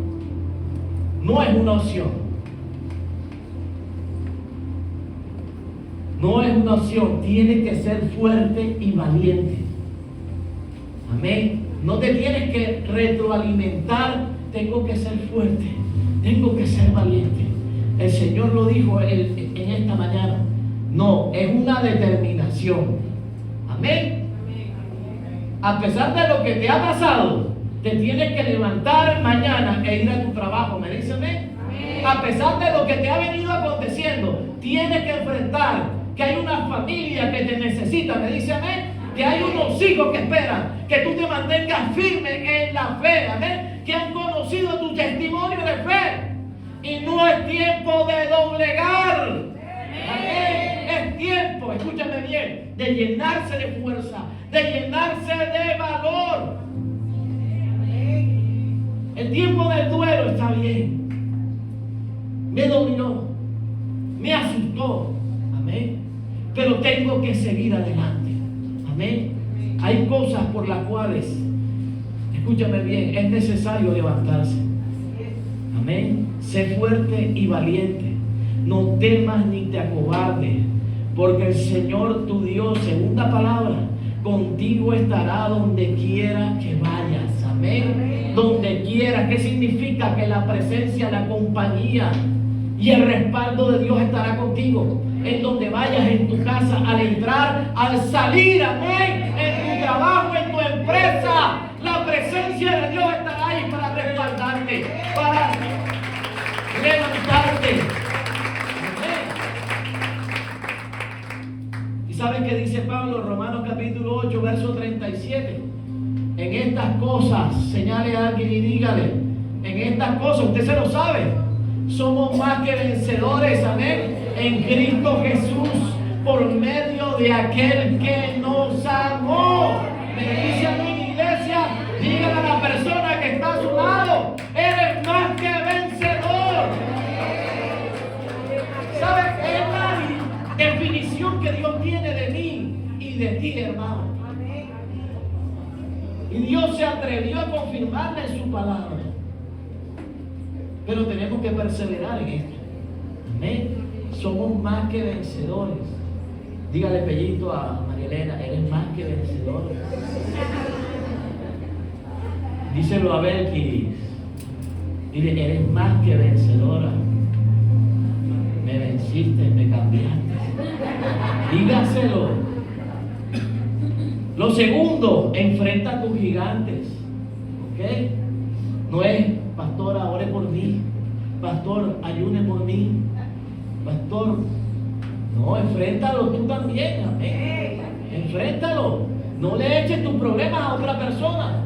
No es una opción. No es una opción. Tienes que ser fuerte y valiente. Amén. No te tienes que retroalimentar. Tengo que ser fuerte. Tengo que ser valiente. El Señor lo dijo en esta mañana. No, es una determinación. Amén. A pesar de lo que te ha pasado, te tienes que levantar mañana e ir a tu trabajo. ¿Me dice amén? A pesar de lo que te ha venido aconteciendo, tienes que enfrentar que hay una familia que te necesita. ¿Me dice amén? Que hay unos hijos que esperan que tú te mantengas firme en la fe. Amén. Que han conocido tu testimonio de fe. Y no es tiempo de doblegar. Amén. Es tiempo, escúchame bien, de llenarse de fuerza, de llenarse de valor. El tiempo del duelo está bien. Me dolió, me asustó. Amén. Pero tengo que seguir adelante. Amén. Hay cosas por las cuales, escúchame bien, es necesario levantarse. Amén. Sé fuerte y valiente. No temas ni te acobardes, porque el Señor tu Dios, segunda palabra, contigo estará donde quiera que vayas. Amén. Donde quiera. ¿Qué significa? Que la presencia, la compañía y el respaldo de Dios estará contigo. En donde vayas, en tu casa, al entrar, al salir. Amén. En tu trabajo, en tu empresa, la presencia de Dios estará ahí para respaldarte, para levantarte. ¿Saben qué dice Pablo en Romanos capítulo 8, verso 37? En estas cosas, señale a alguien y dígale, en estas cosas, usted se lo sabe, somos más que vencedores, amén, en Cristo Jesús, por medio de aquel que nos amó. Me dice a mi iglesia, dígale a la persona que está a su lado, eres más que vencedor. ¿Sabes? Es la definición que Dios tiene de mí y de ti, hermano. Y Dios se atrevió a confirmarla en su palabra. Pero tenemos que perseverar en esto. Amén. Somos más que vencedores. Dígale, Pellito, a María Elena, eres más que vencedor. Díselo a Belkis. Dile, eres más que vencedora. Me venciste, me cambiaste. Dígaselo. Lo segundo, enfrenta a tus gigantes. ¿Ok? No es, pastora, ore por mí. Pastor, ayune por mí. Pastor, no, enfréntalo tú también. Amén. Enfréntalo. No le eches tus problemas a otra persona.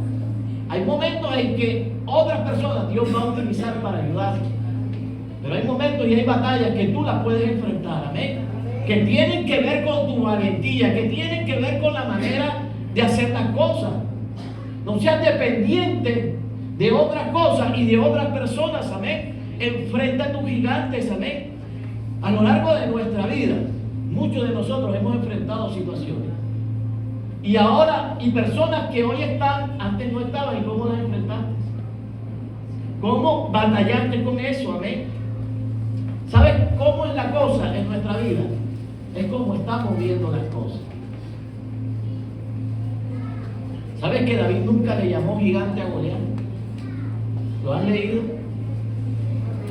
Hay momentos en que otras personas Dios va a utilizar para ayudarte. Pero hay momentos y hay batallas que tú las puedes enfrentar. Amén. Que tienen que ver con tu valentía, que tienen que ver con la manera de hacer las cosas. No seas dependiente de otras cosas y de otras personas. Amén. Enfrenta a tus gigantes. Amén. A lo largo de nuestra vida, muchos de nosotros hemos enfrentado situaciones. Y ahora, y personas que hoy están, antes no estaban, ¿y cómo las enfrentaste? ¿Cómo batallaste con eso? Amén. ¿Sabes cómo es la cosa en nuestra vida? Es como estamos viendo las cosas. ¿Sabes que David nunca le llamó gigante a Goliat? ¿Lo has leído?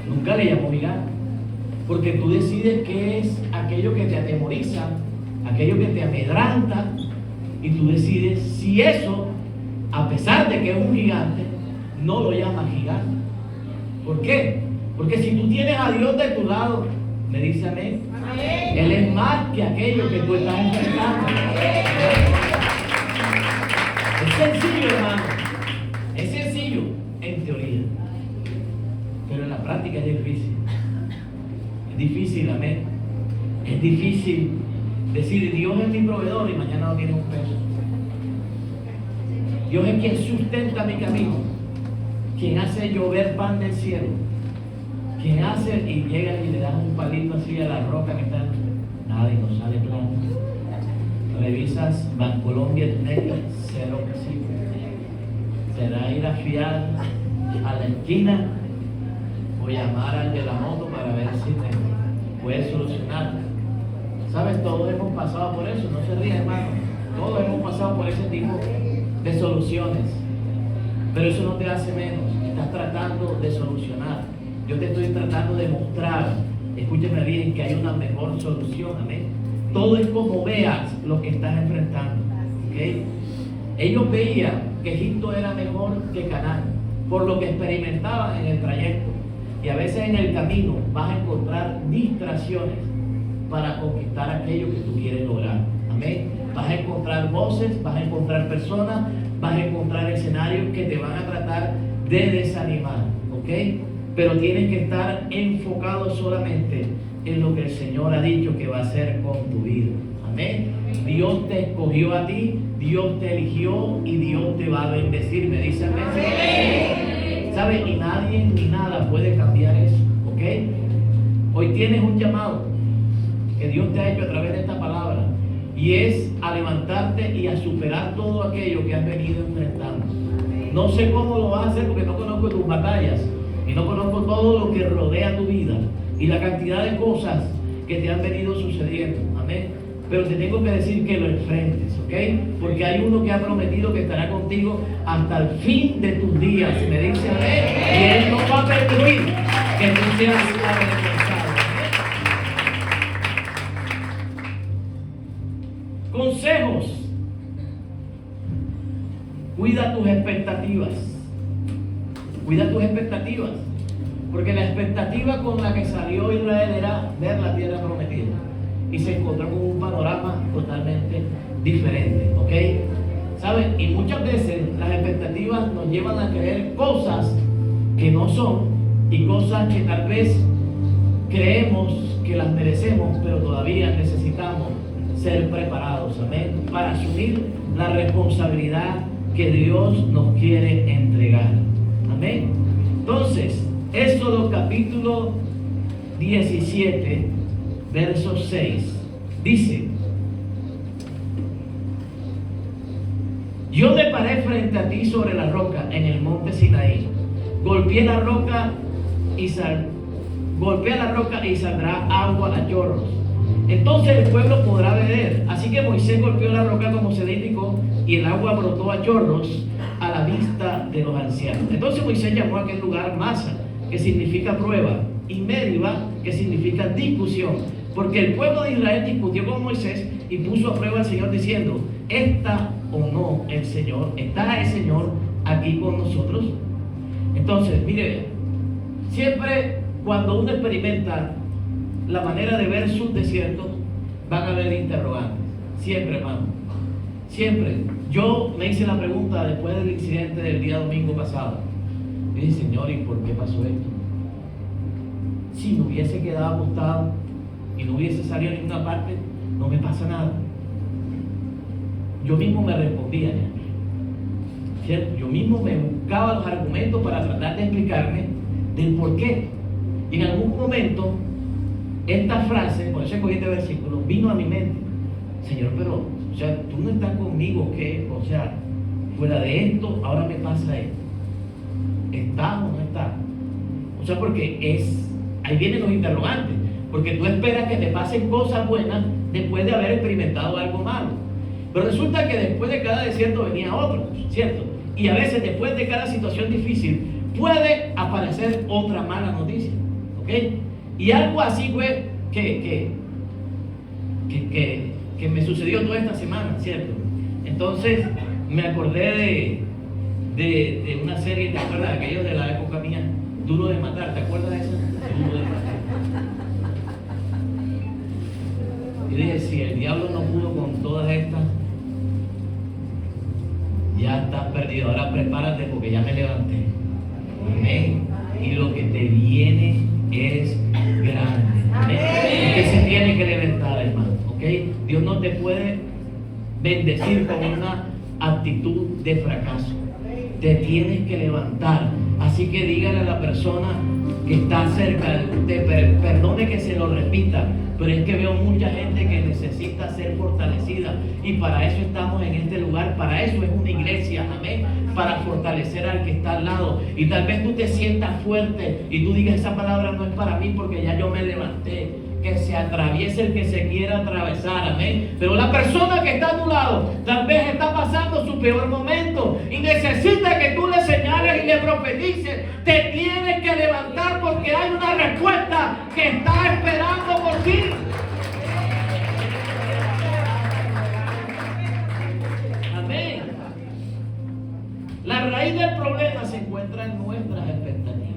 Nunca le llamó gigante. Porque tú decides qué es aquello que te atemoriza, aquello que te amedranta, y tú decides si eso, a pesar de que es un gigante, no lo llamas gigante. ¿Por qué? Porque si tú tienes a Dios de tu lado, me dice amén, Él es más que aquello que tú estás enfrentando. Es sencillo, hermano. Es sencillo en teoría, pero en la práctica es difícil. Es difícil, amén. Es difícil decir, Dios es mi proveedor, y mañana no tienes un peso. Dios es quien sustenta mi camino, quien hace llover pan del cielo, quien hace y llega y le das un palito así a la roca que está, nada, y no sale plano. Revisas Bancolombia, Negra, cero pesito. Será ir a fiar a la esquina o llamar al de la moto para ver si te puede solucionar. ¿Sabes? Todos hemos pasado por eso, no se ríe, hermano. Todos hemos pasado por ese tipo de soluciones. Pero eso no te hace menos. Estás tratando de solucionar. Yo te estoy tratando de mostrar, escúchame bien, que hay una mejor solución. Amén. Todo es como veas lo que estás enfrentando. ¿Okay? Ellos veían que Egipto era mejor que Canaán, por lo que experimentaban en el trayecto. Y a veces en el camino vas a encontrar distracciones para conquistar aquello que tú quieres lograr. Amén. Vas a encontrar voces, vas a encontrar personas, vas a encontrar escenarios que te van a tratar de desanimar. ¿Ok? Pero tienes que estar enfocado solamente en lo que el Señor ha dicho que va a hacer con tu vida. Amén. Dios te escogió a ti, Dios te eligió y Dios te va a bendecir. Me dice amén. ¿Sabes? Y nadie ni nada puede cambiar eso. ¿Ok? Hoy tienes un llamado que Dios te ha hecho a través de esta palabra, y es a levantarte y a superar todo aquello que has venido enfrentando. No sé cómo lo vas a hacer porque no conozco tus batallas y no conozco todo lo que rodea tu vida y la cantidad de cosas que te han venido sucediendo. Amén. Pero te tengo que decir que lo enfrentes, ¿ok? Porque hay uno que ha prometido que estará contigo hasta el fin de tus días. Me dice amén. Y Él no va a permitir que tú seas avergonzado. Consejos. Cuida tus expectativas. Cuida tus expectativas. Porque la expectativa con la que salió Israel era ver la tierra prometida. Y se encontró con un panorama totalmente diferente. ¿Ok? ¿Saben? Y muchas veces las expectativas nos llevan a creer cosas que no son, y cosas que tal vez creemos que las merecemos, pero todavía necesitamos ser preparados, amén, para asumir la responsabilidad que Dios nos quiere entregar. Amén. Entonces, Éxodo capítulo 17, verso 6, dice: yo me paré frente a ti sobre la roca en el monte Sinaí. Golpeé la roca y saldrá agua a chorros. Entonces el pueblo podrá beber. Así que Moisés golpeó la roca como se le indicó, y el agua brotó a chorros a la vista de los ancianos. Entonces Moisés llamó a aquel lugar Masa, que significa prueba, y Meriba, que significa discusión, porque el pueblo de Israel discutió con Moisés y puso a prueba al Señor diciendo: ¿está o no el Señor? ¿Está el Señor aquí con nosotros? Entonces, mire, siempre cuando uno experimenta la manera de ver sus desiertos, van a haber interrogantes. Siempre, hermano. Siempre. Yo me hice la pregunta después del incidente del día domingo pasado. Y dije: Señor, ¿y por qué pasó esto? Si me hubiese quedado acostado y no hubiese salido a ninguna parte, no me pasa nada. Yo mismo me respondía, ¿cierto? Yo mismo me buscaba los argumentos para tratar de explicarme del por qué. Y en algún momento esta frase, por eso escogí este versículo, vino a mi mente. Señor, pero, o sea, tú no estás conmigo, ¿qué? O sea, fuera de esto, ahora me pasa esto. ¿Estás o no estás? O sea, porque ahí vienen los interrogantes. Porque tú esperas que te pasen cosas buenas después de haber experimentado algo malo. Pero resulta que después de cada desierto venía otro, ¿cierto? Y a veces después de cada situación difícil puede aparecer otra mala noticia, ¿ok? Y algo así fue que me sucedió toda esta semana, ¿cierto? Entonces me acordé de una serie, ¿te acuerdas de aquellos de la época mía? Duro de matar, ¿te acuerdas de esa? Duro de matar. Yo dije, si el diablo no pudo con todas estas, ya estás perdido. Ahora prepárate porque ya me levanté. Amén. Y lo que te viene es grande. Amén. Usted se tiene que levantar, hermano. ¿Ok? Dios no te puede bendecir con una actitud de fracaso. Te tienes que levantar. Así que dígale a la persona que está cerca de usted, perdone que se lo repita, pero es que veo mucha gente que necesita ser fortalecida y para eso estamos en este lugar, para eso es una iglesia, amén, para fortalecer al que está al lado. Y tal vez tú te sientas fuerte y tú digas, esa palabra no es para mí porque ya yo me levanté. Que se atraviese el que se quiera atravesar, amén. Pero la persona que está a tu lado tal vez está pasando su peor momento y necesita que tú le señales y le profetices. Te tienes que levantar porque hay una respuesta que está esperando por ti. Amén. La raíz del problema se encuentra en nuestras expectativas.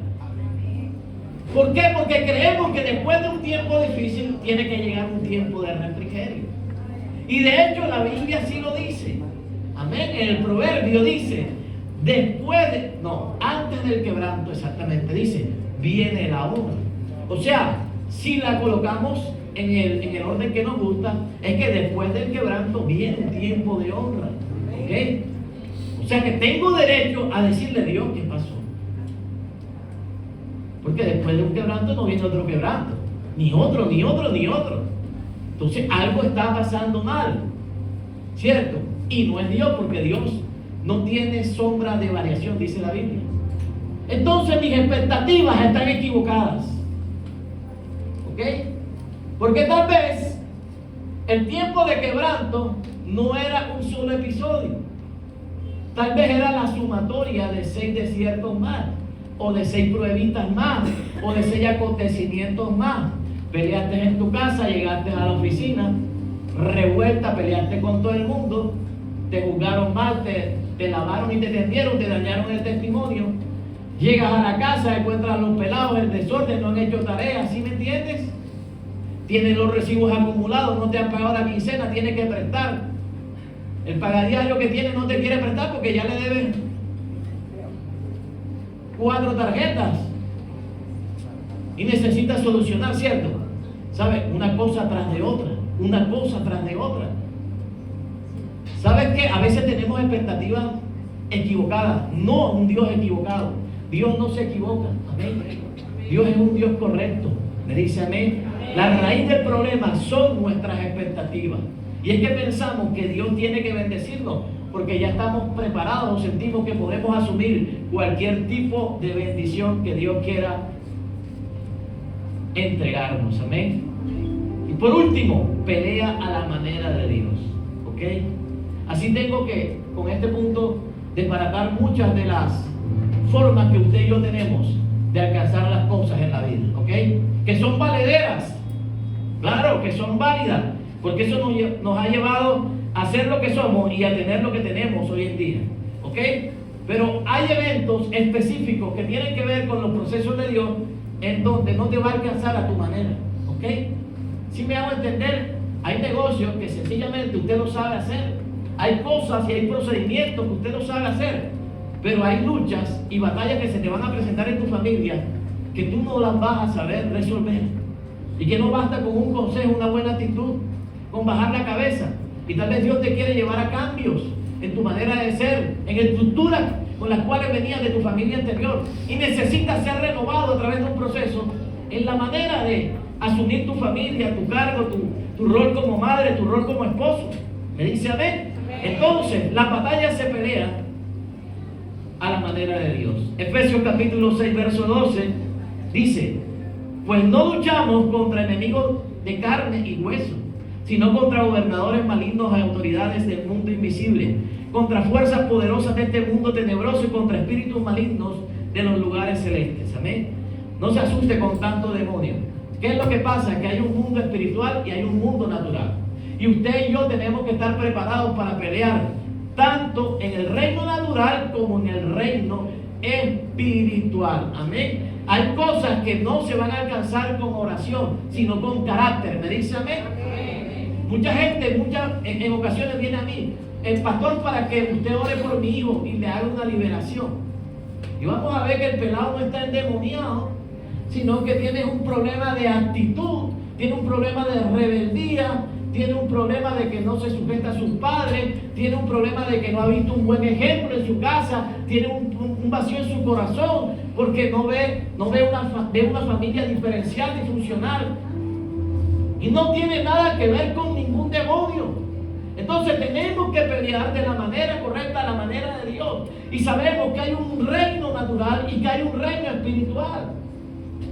¿Por qué? Porque creemos que después de un tiempo difícil tiene que llegar un tiempo de refrigerio. Y de hecho la Biblia sí lo dice. Amén. En el proverbio dice, antes del quebranto exactamente, dice, viene la honra. O sea, si la colocamos en el orden que nos gusta, es que después del quebranto viene un tiempo de honra. ¿Ok? O sea que tengo derecho a decirle a Dios qué pasó. Porque después de un quebranto no viene otro quebranto. Ni otro, ni otro, ni otro. Entonces algo está pasando mal. ¿Cierto? Y no es Dios, porque Dios no tiene sombra de variación, dice la Biblia. Entonces mis expectativas están equivocadas. ¿Ok? Porque tal vez el tiempo de quebranto no era un solo episodio. Tal vez era la sumatoria de 6 desiertos más, o de 6 pruebitas más, o de 6 acontecimientos más. Peleaste en tu casa, llegaste a la oficina, revuelta, peleaste con todo el mundo, te juzgaron mal, te lavaron y te tendieron, te dañaron el testimonio. Llegas a la casa, encuentras a los pelados, el desorden, no han hecho tareas, ¿sí me entiendes? Tienes los recibos acumulados, no te han pagado la quincena, tienes que prestar. El pagadiario que tienes no te quiere prestar porque ya le deben 4 tarjetas y necesitas solucionar, ¿cierto? ¿Sabes? Una cosa tras de otra, una cosa tras de otra. ¿Sabes qué? A veces tenemos expectativas equivocadas, no un Dios equivocado. Dios no se equivoca, amén. Dios es un Dios correcto, me dice amén. La raíz del problema son nuestras expectativas. Y es que pensamos que Dios tiene que bendecirnos porque ya estamos preparados o sentimos que podemos asumir cualquier tipo de bendición que Dios quiera entregarnos, amén. Y por último, pelea a la manera de Dios, ¿ok? Así tengo que, con este punto, desbaratar muchas de las formas que usted y yo tenemos de alcanzar las cosas en la vida, ¿ok? Que son valederas, claro, que son válidas, porque eso nos ha llevado a ser lo que somos y a tener lo que tenemos hoy en día, ¿ok? Pero hay eventos específicos que tienen que ver con los procesos de Dios en donde no te va a alcanzar a tu manera, ¿ok? Si me hago entender, hay negocios que sencillamente usted no sabe hacer, hay cosas y hay procedimientos que usted no sabe hacer, pero hay luchas y batallas que se te van a presentar en tu familia que tú no las vas a saber resolver y que no basta con un consejo, una buena actitud, con bajar la cabeza. Y tal vez Dios te quiere llevar a cambios en tu manera de ser, en estructuras con las cuales venías de tu familia anterior y necesitas ser renovado a través de un proceso en la manera de asumir tu familia, tu cargo, tu rol como madre, tu rol como esposo. ¿Me dice amén? Entonces, la batalla se pelea a la manera de Dios. Efesios capítulo 6, verso 12, dice: pues no luchamos contra enemigos de carne y hueso, sino contra gobernadores malignos y autoridades del mundo invisible, contra fuerzas poderosas de este mundo tenebroso y contra espíritus malignos de los lugares celestes. Amén. No se asuste con tanto demonio. ¿Qué es lo que pasa? Que hay un mundo espiritual y hay un mundo natural. Y usted y yo tenemos que estar preparados para pelear tanto en el reino natural como en el reino espiritual. Amén. Hay cosas que no se van a alcanzar con oración, sino con carácter. ¿Me dice amén? Mucha gente, en ocasiones viene a mí: el pastor, para que usted ore por mi hijo y le haga una liberación. Y vamos a ver que el pelado no está endemoniado, sino que tiene un problema de actitud, tiene un problema de rebeldía, tiene un problema de que no se sujeta a sus padres, tiene un problema de que no ha visto un buen ejemplo en su casa, tiene un vacío en su corazón, porque no ve una familia diferencial y funcional. Y no tiene nada que ver con ningún demonio. Entonces tenemos que pelear de la manera correcta, la manera de Dios. Y sabemos que hay un reino natural y que hay un reino espiritual.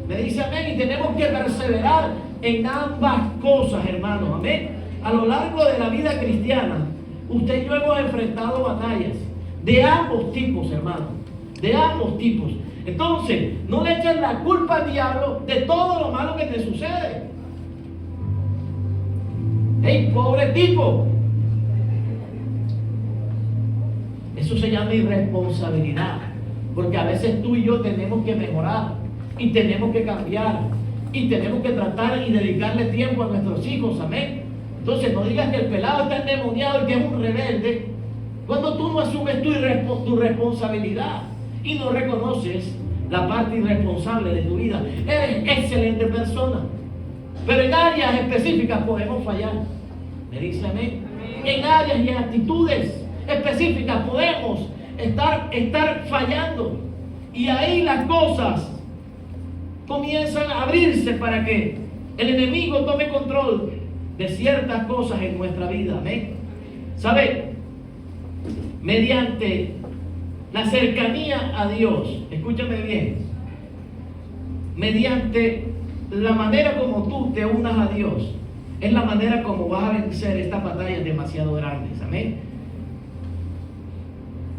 Me dice amén. Y tenemos que perseverar en ambas cosas, hermanos. Amén. A lo largo de la vida cristiana, usted y yo hemos enfrentado batallas de ambos tipos, hermanos. De ambos tipos. Entonces, no le echen la culpa al diablo de todo lo malo que te sucede. ¡Ey, pobre tipo! Eso se llama irresponsabilidad. Porque a veces tú y yo tenemos que mejorar y tenemos que cambiar y tenemos que tratar y dedicarle tiempo a nuestros hijos. Amén. Entonces no digas que el pelado está endemoniado y que es un rebelde cuando tú no asumes tu responsabilidad y no reconoces la parte irresponsable de tu vida. Eres excelente persona, pero en áreas específicas podemos fallar. ¿Me dice amén? En áreas y en actitudes específicas podemos estar fallando. Y ahí las cosas comienzan a abrirse para que el enemigo tome control de ciertas cosas en nuestra vida. Amén. ¿Sabe? Mediante la cercanía a Dios, escúchame bien, mediante la manera como tú te unas a Dios, es la manera como vas a vencer estas batallas demasiado grandes. Amén.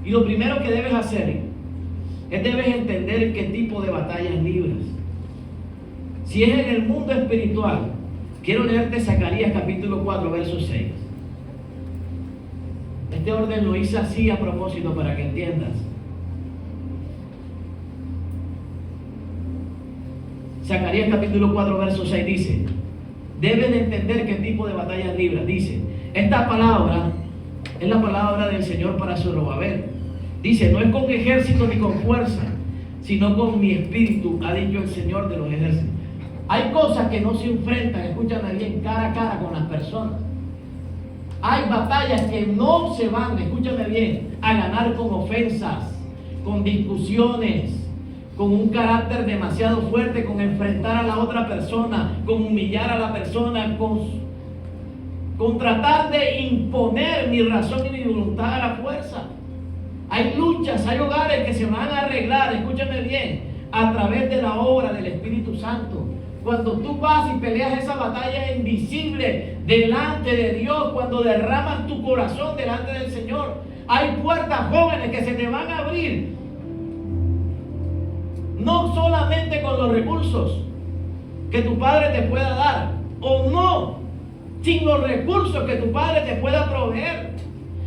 Y lo primero que debes hacer es debes entender qué tipo de batallas libras. Si es en el mundo espiritual, quiero leerte Zacarías capítulo 4, verso 6. Este orden lo hice así a propósito para que entiendas. Zacarías capítulo 4, verso 6 dice: deben entender qué tipo de batallas libras. Dice, esta palabra es la palabra del Señor para Zorobabel. Dice, no es con ejército ni con fuerza, sino con mi espíritu, ha dicho el Señor de los ejércitos. Hay cosas que no se enfrentan, escúchame bien, cara a cara con las personas. Hay batallas que no se van, escúchame bien, a ganar con ofensas, con discusiones, con un carácter demasiado fuerte, con enfrentar a la otra persona, con humillar a la persona, con tratar de imponer mi razón y mi voluntad a la fuerza. Hay luchas, hay hogares que se van a arreglar, escúchame bien, a través de la obra del Espíritu Santo. Cuando tú vas y peleas esa batalla invisible delante de Dios, cuando derramas tu corazón delante del Señor, hay puertas jóvenes que se te van a abrir. No solamente con los recursos que tu padre te pueda dar, o no, sin los recursos que tu padre te pueda proveer.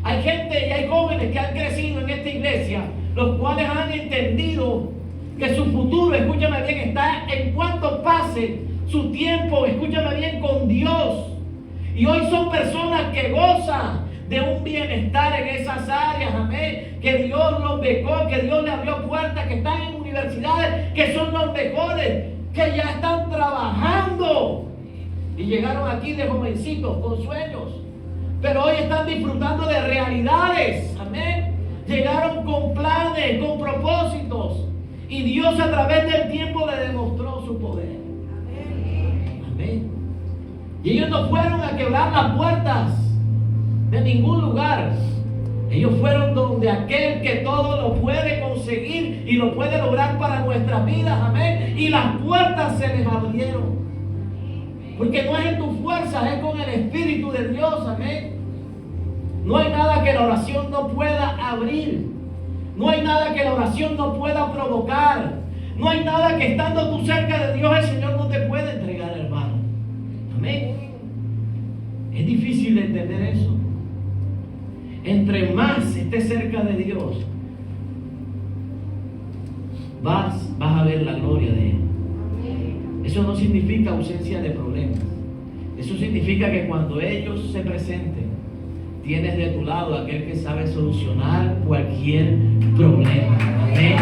Hay gente y hay jóvenes que han crecido en esta iglesia, los cuales han entendido que su futuro, escúchame bien, está en cuanto pase su tiempo, escúchame bien, con Dios. Y hoy son personas que gozan de un bienestar en esas áreas, amén, que Dios los becó, que Dios les abrió puertas, que están en universidades, que son los mejores, que ya están trabajando y llegaron aquí de jovencitos con sueños, pero hoy están disfrutando de realidades, amén. Llegaron con planes, con propósitos, y Dios a través del tiempo le demostró su poder. Amén. Y ellos no fueron a quebrar las puertas de ningún lugar. Ellos fueron donde aquel que todo lo puede conseguir y lo puede lograr para nuestras vidas, amén. Y las puertas se les abrieron. Porque no es en tus fuerzas, es con el Espíritu de Dios, amén. No hay nada que la oración no pueda abrir. No hay nada que la oración no pueda provocar. No hay nada que estando tú cerca de Dios el Señor no te puede entregar, hermano. Amén. Es difícil de entender eso. Entre más estés cerca de Dios, vas a ver la gloria de Él. Eso no significa ausencia de problemas. Eso significa que cuando ellos se presenten, tienes de tu lado a aquel que sabe solucionar cualquier problema. Amén.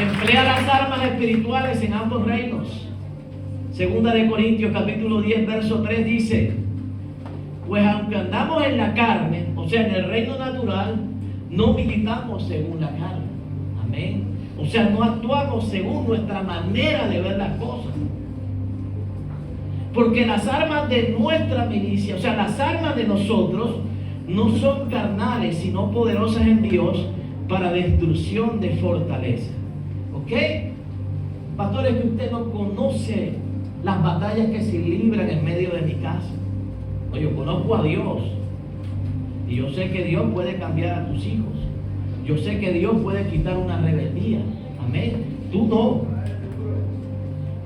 Emplea las armas espirituales en ambos reinos. Segunda de Corintios capítulo 10 verso 3 dice: pues aunque andamos en la carne, o sea en el reino natural, no militamos según la carne. Amén. O sea, no actuamos según nuestra manera de ver las cosas. Porque las armas de nuestra milicia, o sea, las armas de nosotros, no son carnales, sino poderosas en Dios para destrucción de fortaleza. ¿Ok? Pastor, es que usted no conoce las batallas que se libran en medio de mi casa. Oye, yo conozco a Dios. Y yo sé que Dios puede cambiar a tus hijos. Yo sé que Dios puede quitar una rebeldía. Amén. Tú no.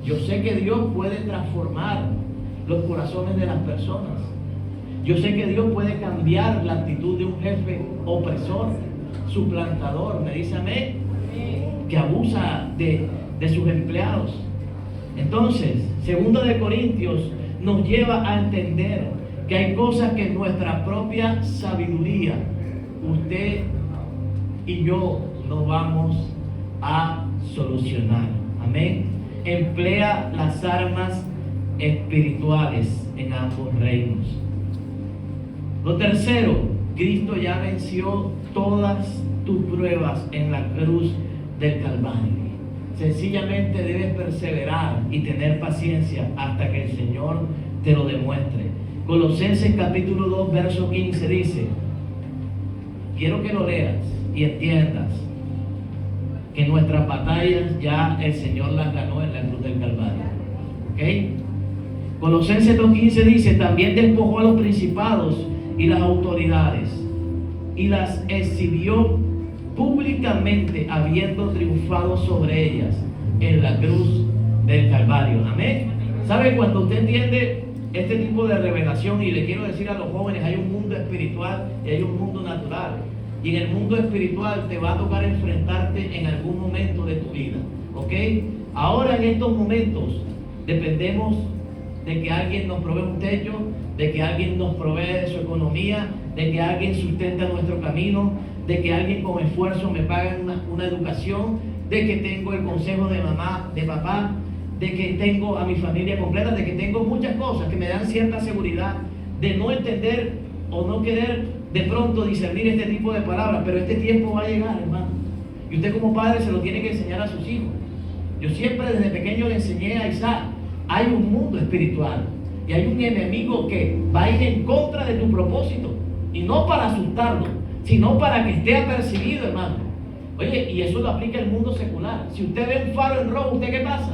Yo sé que Dios puede transformar los corazones de las personas. Yo sé que Dios puede cambiar la actitud de un jefe opresor, suplantador, me dice amén, que abusa de sus empleados. Entonces, 2 de Corintios nos lleva a entender que hay cosas que en nuestra propia sabiduría, usted y yo no vamos a solucionar. Amén. Emplea las armas espirituales en ambos reinos. Lo tercero, Cristo ya venció todas tus pruebas en la cruz del Calvario. Sencillamente debes perseverar y tener paciencia hasta que el Señor te lo demuestre. Colosenses capítulo 2 verso 15 dice: quiero que lo leas y entiendas que nuestras batallas ya el Señor las ganó en la cruz del Calvario. ¿Ok? Colosenses 2.15 dice: también despojó a los principados y las autoridades y las exhibió públicamente, habiendo triunfado sobre ellas en la cruz del Calvario. Amén. ¿Sabe? Cuando usted entiende este tipo de revelación, y le quiero decir a los jóvenes, hay un mundo espiritual y hay un mundo natural. Y en el mundo espiritual te va a tocar enfrentarte en algún momento de tu vida. ¿Ok? Ahora en estos momentos dependemos de que alguien nos provee un techo, de que alguien nos provee de su economía, de que alguien sustenta nuestro camino, de que alguien con esfuerzo me pague una educación, de que tengo el consejo de mamá, de papá, de que tengo a mi familia completa, de que tengo muchas cosas que me dan cierta seguridad, de no entender o no querer de pronto discernir este tipo de palabras. Pero este tiempo va a llegar, hermano, y usted como padre se lo tiene que enseñar a sus hijos. Yo siempre desde pequeño le enseñé a Isaac: hay un mundo espiritual y hay un enemigo que va a ir en contra de tu propósito, y no para asustarlo, sino para que esté apercibido, hermano. Oye, y eso lo aplica el mundo secular. Si usted ve un faro en rojo, ¿usted qué pasa?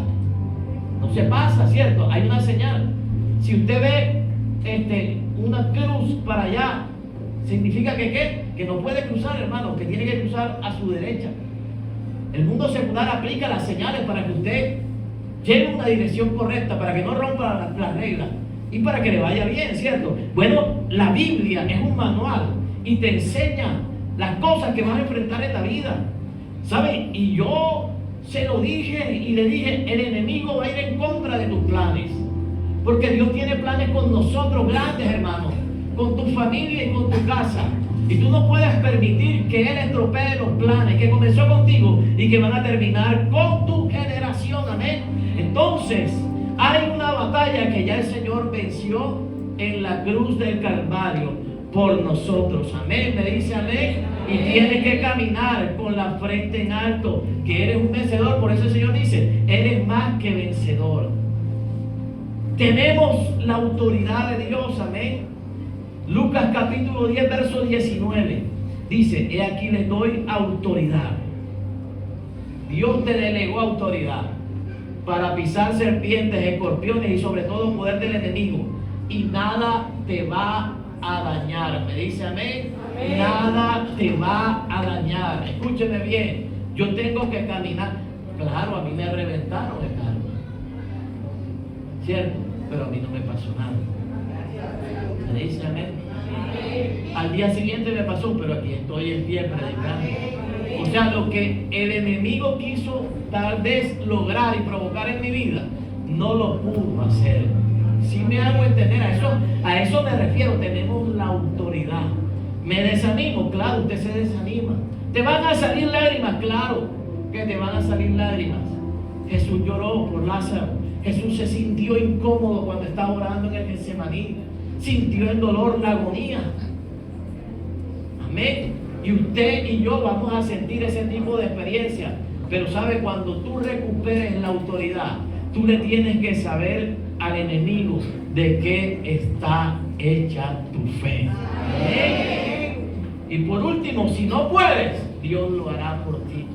No se pasa, ¿cierto? Hay una señal. Si usted ve una cruz para allá, significa que ¿qué? Que no puede cruzar, hermano, que tiene que cruzar a su derecha. El mundo secular aplica las señales para que usted lleve una dirección correcta, para que no rompa las reglas y para que le vaya bien, ¿cierto? Bueno, la Biblia es un manual y te enseña las cosas que vas a enfrentar en la vida, ¿sabes? Y yo se lo dije y le dije: el enemigo va a ir en contra de tus planes, porque Dios tiene planes con nosotros grandes, hermanos, con tu familia y con tu casa. Y tú no puedes permitir que Él estropee los planes que comenzó contigo y que van a terminar con tu generación. Amén. Entonces, hay una batalla que ya el Señor venció en la cruz del Calvario por nosotros. Amén, me dice amén. Y tienes que caminar con la frente en alto, que eres un vencedor. Por eso el Señor dice, eres más que vencedor. Tenemos la autoridad de Dios, amén. Lucas capítulo 10, verso 19. Dice, he aquí les doy autoridad. Dios te delegó autoridad para pisar serpientes, escorpiones y sobre todo poder del enemigo. Y nada te va a dañar. Me dice amén. Amén. Nada te va a dañar. Escúcheme bien. Yo tengo que caminar. Claro, a mí me reventaron el carro, ¿cierto? Pero a mí no me pasó nada. Me dice amén. Al día siguiente me pasó, pero aquí estoy en pie predicando. O sea, lo que el enemigo quiso tal vez lograr y provocar en mi vida, no lo pudo hacer. Si me hago entender, a eso me refiero. Tenemos la autoridad. ¿Me desanimo? Claro, usted se desanima. ¿Te van a salir lágrimas? Claro que te van a salir lágrimas. Jesús lloró por Lázaro. Jesús se sintió incómodo cuando estaba orando en el Getsemaní. Sintió el dolor, la agonía. Amén. Y usted y yo vamos a sentir ese tipo de experiencia. Pero sabe, cuando tú recuperes la autoridad, tú le tienes que saber al enemigo de qué está hecha tu fe. Amén. Y por último, si no puedes, Dios lo hará por ti.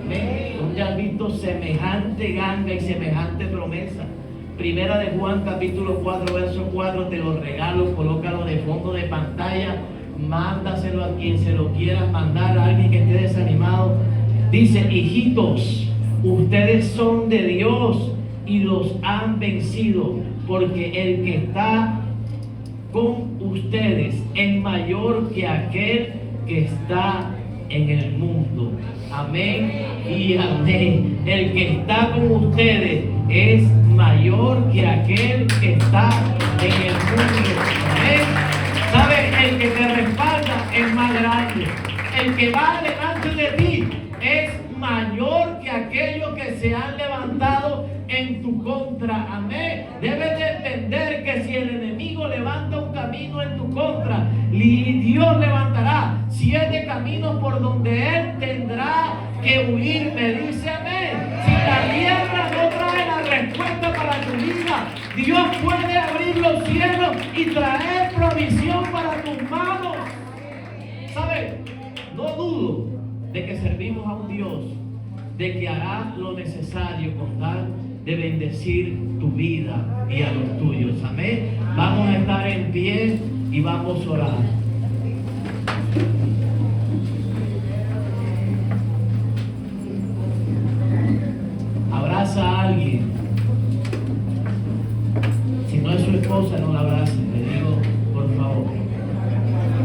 Amén. ¿Dónde has visto semejante ganga y semejante promesa? Primera de Juan capítulo 4 verso 4, te lo regalo, colócalo de fondo de pantalla, mándaselo a quien se lo quieras mandar, a alguien que esté desanimado. Dice, hijitos, ustedes son de Dios y los han vencido, porque el que está con ustedes es mayor que aquel que está en el mundo. Amén y amén. El que está con ustedes es mayor que aquel que está en el mundo. Amén. ¿Sabes? El que te respalda es más grande. El que va delante de ti es mayor que aquellos que se han levantado en tu contra. Amén. Debes de entender que si el enemigo levanta un camino en tu contra, Dios levantará 7 caminos por donde él tendrá que huir. Me dice amén. Si la tierra no trae la respuesta para tu vida, Dios puede abrir los cielos y traer provisión para tus manos. ¿Sabes? No dudo de que servimos a un Dios de que hará lo necesario con tal de bendecir tu vida y a los tuyos. Amén. Vamos a estar en pie y vamos a orar. Abraza a alguien. Si no es su esposa, no la abrace. Le digo, por favor.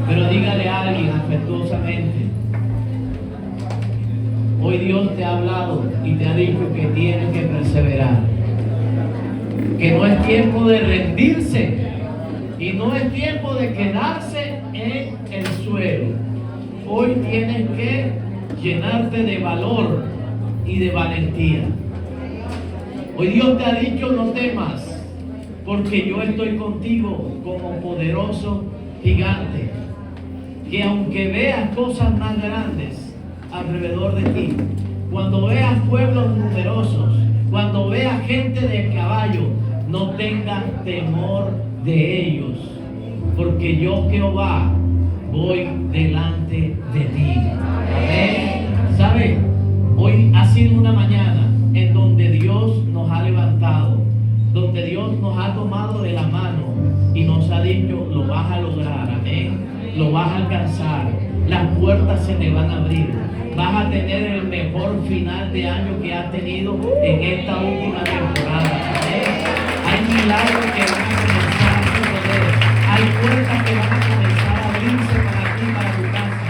Pero dígale a alguien afectuosamente. Hoy Dios te ha hablado y te ha dicho que tienes que perseverar. Que no es tiempo de rendirse y no es tiempo de quedarse en el suelo. Hoy tienes que llenarte de valor y de valentía. Hoy Dios te ha dicho, no temas, porque yo estoy contigo como poderoso gigante. Que aunque veas cosas más grandes alrededor de ti, cuando veas pueblos numerosos, cuando veas gente de caballo, no tengas temor de ellos, porque yo, Jehová, voy delante de ti. Amén. ¿Sabe? Hoy ha sido una mañana en donde Dios nos ha levantado, donde Dios nos ha tomado de la mano y nos ha dicho, lo vas a lograr. Amén. Lo vas a alcanzar. Las puertas se te van a abrir. Vas a tener el mejor final de año que has tenido en esta última temporada. Hay milagros que van a comenzar a suceder. Hay puertas que van a comenzar a abrirse para ti, para tu casa.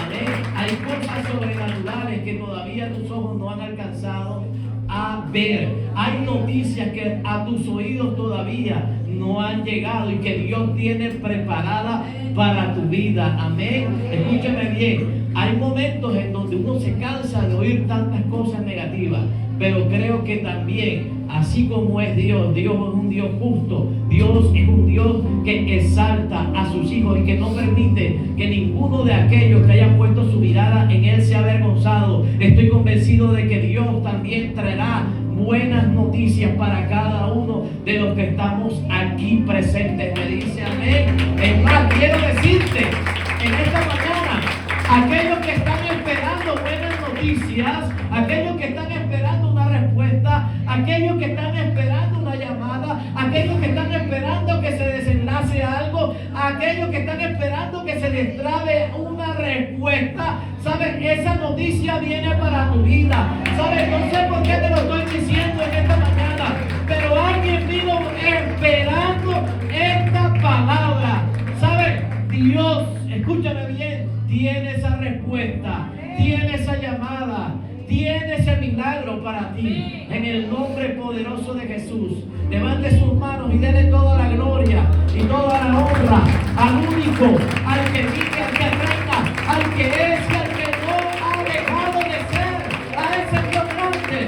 Amén. Hay cosas sobrenaturales que todavía tus ojos no han alcanzado a ver. Hay noticias que a tus oídos todavía no han llegado y que Dios tiene preparada para tu vida. Amén. Escúchame bien. Hay momentos en donde uno se cansa de oír tantas cosas negativas, pero creo que también, así como es Dios, Dios es un Dios justo, Dios es un Dios que exalta a sus hijos y que no permite que ninguno de aquellos que hayan puesto su mirada en Él sea avergonzado. Estoy convencido de que Dios también traerá buenas noticias para cada uno de los que estamos aquí presentes. Me dice amén. Es más, quiero decirte en esta mañana, aquellos que están esperando buenas noticias, aquellos que están esperando una respuesta, aquellos que están esperando una llamada, aquellos que están esperando que se desenlace algo, aquellos que están esperando que se les trabe una respuesta, ¿sabes? Esa noticia viene para tu vida, ¿sabes? No sé por qué te lo estoy diciendo en esta mañana, pero alguien vino esperando esta palabra, ¿sabes? Dios, escúchame bien, tiene esa respuesta, tiene esa llamada, tiene ese milagro para ti. En el nombre poderoso de Jesús, levante sus manos y dele toda la gloria y toda la honra al único, al que vive, al que reina, al que es y al que no ha dejado de ser, a ese Dios grande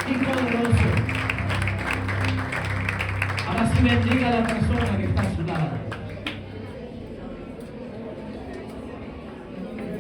y poderoso. Ahora sí bendiga a la persona.